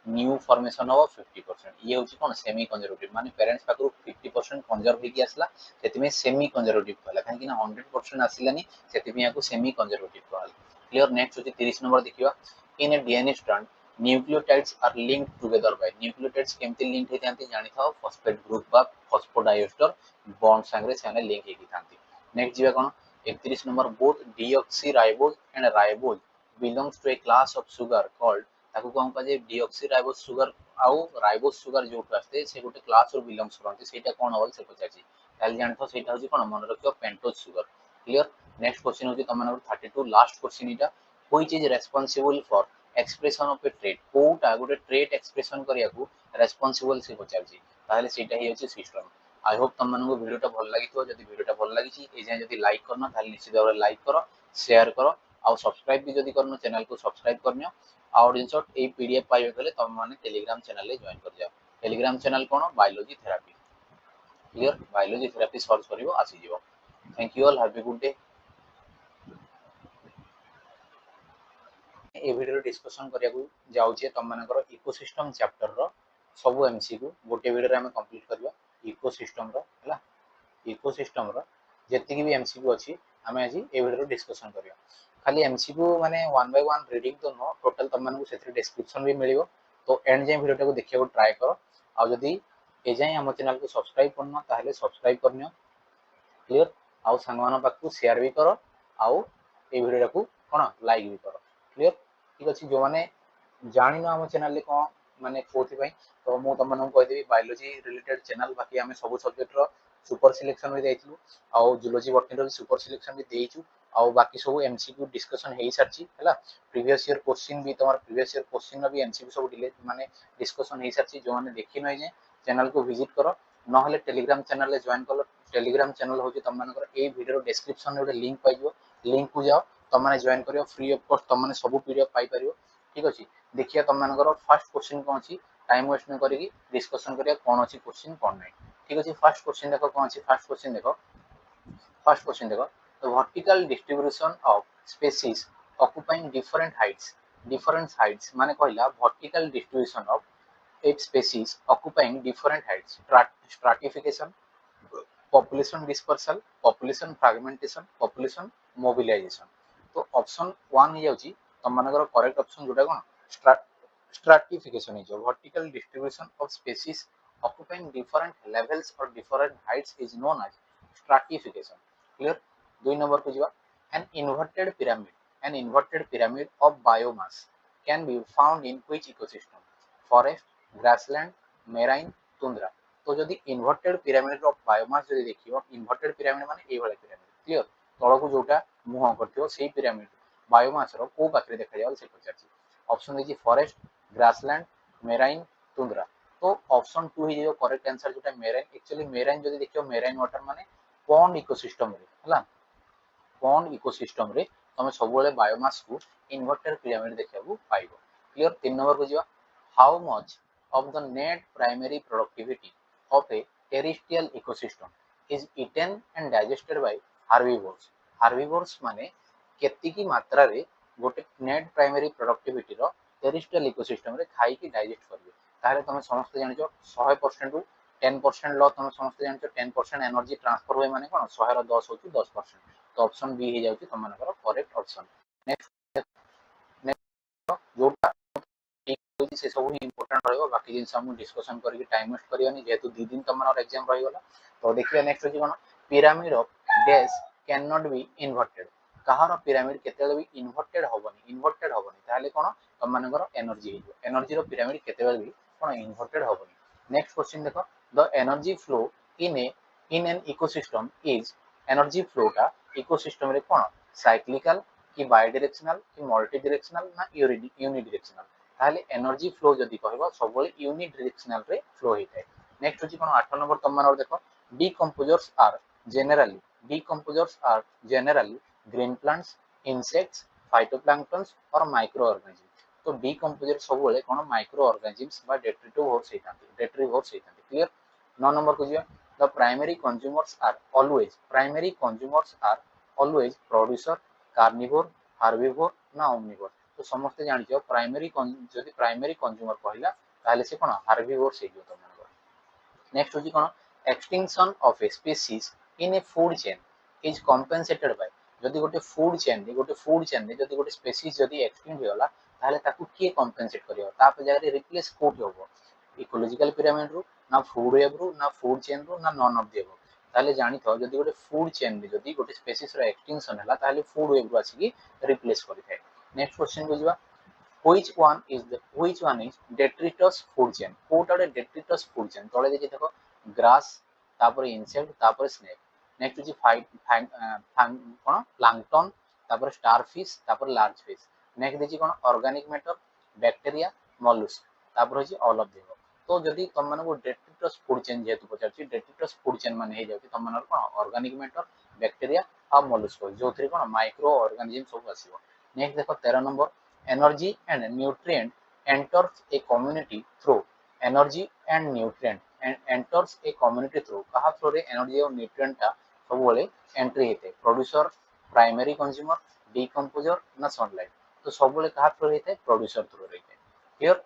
न्यू फॉर्मेशन हो 50% ये होची कोन सेमी कंजर्वेटिव माने पेरेंट्स पाखरु 50% कंजर्व होगी आसला सेति में सेमी कंजर्वेटिव कहला काहे कि ना 100% आसिलानी सेति में याको सेमी कंजर्वेटिव कहला क्लियर नेक्स्ट होची 30 नंबर देखिबा in a DNA strand nucleotides are linked together by nucleotides केमति लिंक हेति आंती जानि थाओ फॉस्फेट ग्रुप बा फॉस्फोडाइएस्टर बॉन्ड संगे सेने लिंक हेति थांती नेक्स्ट जीवा कोन 31 number both deoxyribose and ribose belongs to a class of sugar called ताकू कोन का जे डीऑक्सीराइबोज शुगर आउ राइबोज शुगर जोट आस्ते से गोटे क्लास रो बिलोंग्स करते सेटा कोन होल से पचाची ताल जानथो सेटा होची कोन मन रखियो pentose sugar clear next question होची तमन 32 लास्ट क्वेश्चन इटा which is responsible for expression of a trait कोटा गोटे ट्रेट एक्सप्रेशन करिया को रेस्पोंसिबल से पचाची ताले सेटा ही होची सिस्टम आई होप तम मानको वीडियोटा भल लागितो जदी वीडियोटा भल लागिची ए जे जदी लाइक करना ताले निश्चित भाव लाइक करो शेयर करो आ सब्सक्राइब भी जदी करनो चैनल को सब्सक्राइब करनियो और जिनसो ए पीडीएफ पाइबे गले तम माने टेलीग्राम चैनल ले ज्वाइन कर जाओ टेलीग्राम चैनल कोन biology therapy clear biology therapy search करिवो आसी जीवो thank you all have a good day ए वीडियो डिस्कशन करिया को जाउचे तम मानकर इकोसिस्टम चैप्टर रो सब एमसीक्यू गोटे वीडियो रे हम कंप्लीट करबा इकोसिस्टम रो हला इकोसिस्टम रो जेतिकी भी एमसीक्यू अछि हमें आज ए वीडियो डिस्कशन करिया खाली एमसीक्यू माने 1 बाय 1 रीडिंग तो नो टोटल तम मानकु सेथि डिस्क्रिप्शन भी मिलिबो तो एंड जे वीडियो को देखिया को ट्राई करो आ जदी ए जाय हम चैनल को सब्सक्राइब करनो ताहले सब्सक्राइब करनियो क्लियर आ संगमान पाखु शेयर भी करो आ ए वीडियो को कोन लाइक भी करो क्लियर ठीक अछि जो माने जानि न हम चैनल ले को माने कोथि पई तो मु तम मानकु कहि देबी बायोलॉजी रिलेटेड चैनल बाकी हमें सब सब्जेक्ट रो सुपर सिलेक्शन में जाइतलु आ जूलॉजी बॉटनी रो सुपर सिलेक्शन भी देइछु आ बाकी सब एमसीक्यू डिस्कशन हेई सारची हला प्रीवियस ईयर क्वेश्चन भी तमार प्रीवियस ईयर क्वेश्चन भी एमसीक्यू सब डिले माने डिस्कशन हेई सारची जो माने देखि नै जे चैनल को विजिट करो न हले टेलीग्राम चैनल ले ज्वाइन करो टेलीग्राम चैनल होची तम मानकर ए वीडियो डिस्क्रिप्शन रे लिंक पाइजो लिंक को जाओ तम माने ज्वाइन करियो फ्री ऑफ कॉस्ट तम माने सब पीडीएफ पाई परियो ठीक अछि देखिया तम मानकर फर्स्ट क्वेश्चन कोन अछि टाइम वेस्ट न करिकी डिस्कशन करिया कोन अछि क्वेश्चन कोन नै ठीक अछि फर्स्ट क्वेश्चन देखो कोन अछि फर्स्ट क्वेश्चन देखो The vertical distribution of species occupying different heights माने कहला vertical distribution of its species occupying different heights, stratification, population dispersal, population fragmentation, population mobilization. तो ऑप्शन 1 हो जाउची तम मानकर करेक्ट ऑप्शन जोटा कोन stratification is a vertical distribution of species occupying different levels or different heights is known as stratification. Clear? 2 number को जीवा an inverted pyramid of biomass can be found in which ecosystem? Forest, grassland, marine, tundra. तो जदि इन्वर्टेड पिरामिड ऑफ बायोमास जदि देखियो इन्वर्टेड पिरामिड माने ए वाला पिरामिड क्लियर तळको जोटा मुह करथियो सेही पिरामिड बायोमास रो को पाखरे देखा जाय से पचाची ऑप्शन देखिए फॉरेस्ट ग्रासलैंड मेराइन तुंद्रा तो ऑप्शन 2 ही जो करेक्ट आंसर जोटा मेराइन एक्चुअली मेराइन जदि देखियो मेराइन वाटर माने पॉन्ड इकोसिस्टम रे हला पॉन्ड इकोसिस्टम रे तमे सब बेले बायोमास को इन्वर्टेड पिरामिड देखियो पाइबो क्लियर 3 नंबर को जिवा how much of the net primary productivity of a terrestrial ecosystem is eaten and digested by herbivores. Herbivores माने केति की मात्रा रे गोटे net primary productivity रो terrestrial ecosystem रे खाई की डाइजेस्ट करबे तारे तमे समस्त जानिचो 100% रु 10% लो तमे समस्त जानिचो 10% एनर्जी ट्रांसफर होय माने कोन 100 रो 10 होची 10% तो ऑप्शन बी हे जाउची तमनकर करेक्ट ऑप्शन नेक्स्ट जोटा से सब इंपोर्टेंट रहिबो बाकी जिन हम डिस्कशन करके टाइम वेस्ट करियोनी जेतु 2 दिन तमनर एग्जाम रहि गला तो देखिए नेक्स्ट होची कोन pyramid of dash can not be inverted कहार पिरामिड केतेले भी इन्वर्टेड होबनी ताले कोन तमनकर एनर्जी हेजो एनर्जी रो पिरामिड केतेले भी कोन इन्वर्टेड होबनी नेक्स्ट क्वेश्चन देखो the energy flow in an ecosystem is energy फ्लोटा इकोसिस्टम रे कोन साइक्लिकल कि बायडायरेक्शनल कि मल्टी डायरेक्शनल ना यूनिडायरेक्शनल ताले एनर्जी फ्लो जदि कहबो सब बेले यूनिडायरेक्शनल रे फ्लो हेतै नेक्स्ट होची कोन 8 नंबर तम मानर देखो decomposers are generally green plants insects phytoplanktons और माइक्रो ऑर्गेनिजम्स तो डीकंपोजर सब बेले कोन माइक्रो ऑर्गेनिजम्स बा डेट्रिटिवोर्स हेतांती क्लियर 9 नंबर को जिया the primary consumers are always producer carnivore herbivore ना ओमनिवोर तो समस्त जानिछो प्राइमरी जदि प्राइमरी कंज्यूमर कहला ताले से कोन हार्बिवोर से जो तमनकर नेक्स्ट होची कोन extinction of a species in a food chain is compensated by जदि गोटे फूड चेन रे जदि गोटे स्पीशीज जदि एक्सटिंक्ट होला ताले ताकू के कॉम्पेंसेट करियो ता पे जगह रिप्लेस कोठी होबो इकोलॉजिकल पिरामिड रू ना फूड वेब रू ना फूड चेन रू ना नॉन ऑफ द अबव ताले जानिथो जदि गोटे फूड चेन रे जदि गोटे स्पीशीज रो एक्सटिंक्शन होला ताले फूड वेब रू आसी रिप्लेस करिथाय नेक्स्ट क्वेश्चन को जिवा which one is detritus food chain कोटाडे detritus food chain तळे देखि देखो ग्रास तापर इंसेक्ट तापर स्नेक नेक्स्ट होची कोन प्लैंकटन तापर स्टारफिश तापर लार्ज फिश नेक्स्ट देखि कोन ऑर्गेनिक मैटर बैक्टीरिया मॉलस्क तापर होची ऑल ऑफ देबो तो जदि तम माने को detritus food chain जेतु पचारची detritus food chain माने हे जाउची तम मानर कोन ऑर्गेनिक मैटर बैक्टीरिया आ मॉलस्क जोथि कोन माइक्रो ऑर्गेनिज्म सब आसीबो नेक्स्ट देखो 13 number energy and nutrient enters a community through energy and nutrient enters a community through कहा थ्रू रे एनर्जी और न्यूट्रिएंट ता सब बोले एंट्री हेते प्रोड्यूसर प्राइमरी कंज्यूमर डीकंपोजर ना सनलाइट तो सब बोले कहा थ्रू हेते प्रोड्यूसर थ्रू हेते क्लियर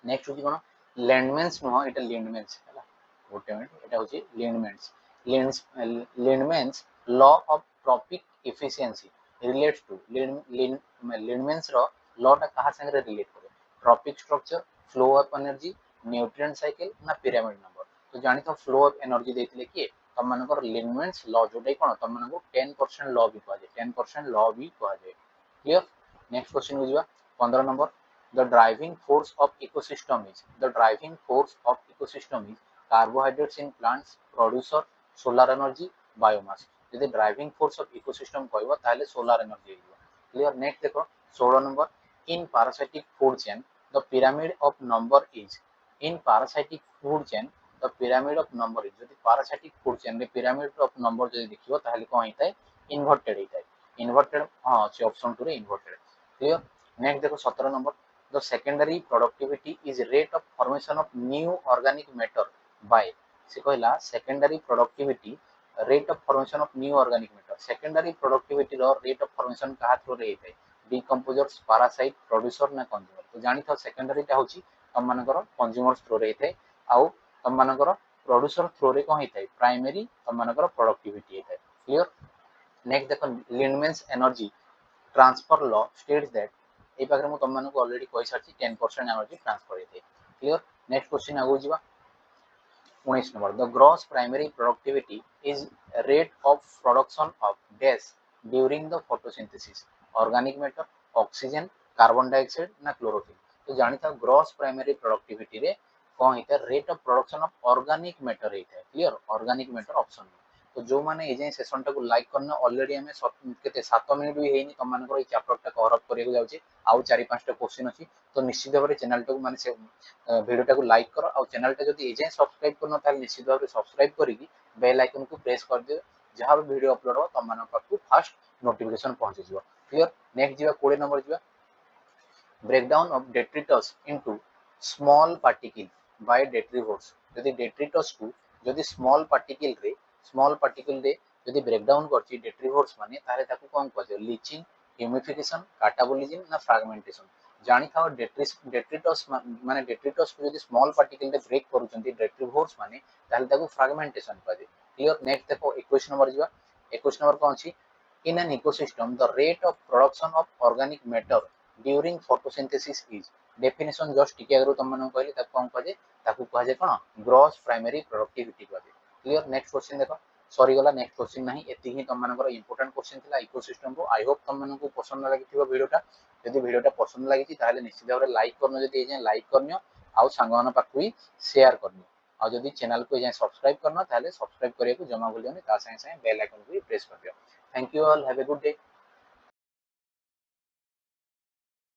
नेक्स्ट होची कोन लैंडमैन्स नो एटा लैंडमैन्स हला गोटे मिनिट एटा होची Lindeman's law of trophic efficiency relates to Lindeman's रो लॉ टा कहा संगे रिलेट करे trophic structure flow of energy nutrient cycle ना पिरामिड नंबर तो जानि तो फ्लो ऑफ एनर्जी देथिले कि तम मानकर लैंडमैन्स लॉ जोडे कोन तम मानको 10% लॉ भी कहा जाय 10% लॉ भी कहा जाय क्लियर नेक्स्ट क्वेश्चन बुझिबा 15 number the driving force of ecosystem is carbohydrates in plants producer solar energy biomass यदि ड्राइविंग फोर्स ऑफ इकोसिस्टम कहबो ताले सोलर एनर्जी हेबो क्लियर नेक्स्ट देखो 16 number in parasitic food chain the pyramid of number is in parasitic food chain the pyramid of number is जदि पैरासाइटिक फूड चेन रे पिरामिड ऑफ नंबर जदि देखिबो ताले कोन हेतै इन्वर्टेड हेतै इन्वर्टेड हां अछि ऑप्शन 2 रे इन्वर्टेड क्लियर नेक्स्ट देखो 17 number the secondary productivity is rate of formation of new organic matter by से कहला secondary productivity rate of formation of new organic matter secondary productivity रो रेट ऑफ फॉर्मेशन कहा थ्रू रे होता है डिकंपोजर्स पैरासाइट प्रोड्यूसर ना कंज्यूमर तो जानि था सेकेंडरी टा होची तम मानकर कंज्यूमर्स थ्रू रे होता है आउ तम मानकर प्रोड्यूसर थ्रू रे कोन होता है प्राइमरी तम मानकर प्रोडक्टिविटी होता है क्लियर नेक्स्ट देखो Lindeman's energy transfer law states that ए पाखरे मु तम मानको ऑलरेडी कहि सारछि 10% एनर्जी ट्रांसफर होते क्लियर नेक्स्ट क्वेश्चन आगो जीवा 19 number the gross primary productivity is rate of production of dash during the photosynthesis organic matter oxygen carbon dioxide ना क्लोरोफिल तो जानि था ग्रॉस प्राइमरी प्रोडक्टिविटी रे कोन हिता rate of production of organic matter हिता क्लियर ऑर्गेनिक मैटर ऑप्शन तो जो माने ए जे सेशन टाको लाइक करना ऑलरेडी हमें केते 7 मिनिट भी हेनी तम मानकर ए चैप्टर टा कवर अप करियो जाउची आउ 4-5 टा क्वेश्चन अछि तो निश्चित भाबरे चैनल टाको माने से वीडियो टाको लाइक करो आ चैनल टा जदी ए जे सब्सक्राइब करनो ताल निश्चित भाबरे सब्सक्राइब करिकी बेल आइकन को प्रेस कर दियो जहां भी वीडियो अपलोड हो तम मानक पाखु फर्स्ट नोटिफिकेशन पहुंच जिवो क्लियर नेक्स्ट जीवा 20 नंबर जीवा breakdown of detritus into small particle by detrivores यदि detritus को यदि small particle रे यदि breakdown करछि detrivores माने तारे ताकू कोन कहजे लीचिंग ह्यूमिफिकेशन काटाबोलिज्म ना फ्रैगमेंटेशन जानि थाओ detritus माने detritus को यदि small particle रे ब्रेक करूचंती detrivores माने ताले ताकू फ्रैगमेंटेशन कहजे क्लियर नेक्स्ट देखो 21 नंबर जीवा 21 नंबर कोन अछि in an ecosystem the rate of production of organic matter during photosynthesis is definition just टिके अगर तुम मन कहले त कोन कहजे ताकू कहजे कोन ग्रॉस प्राइमरी प्रोडक्टिविटी कहजे क्लियर नेक्स्ट क्वेश्चन देखो सॉरी गला नेक्स्ट क्वेश्चन नहीं एति ही तुम मनकर इंपोर्टेंट क्वेश्चन थिला इकोसिस्टम को आई होप तुम मन को पसंद लागिथिबो वीडियोटा यदि वीडियोटा पसंद लागिछि ताले निश्चित भाबरे लाइक करनो यदि एजे लाइक करनियो आउ सांगवाना पाखु ही शेयर करनियो आ जदि चैनल को एजे सब्सक्राइब करनो ताले सब्सक्राइब करिया को जमा भूलियोनी ता संगे संगे बेल आइकन को भी प्रेस कर दियो thank you all have a good day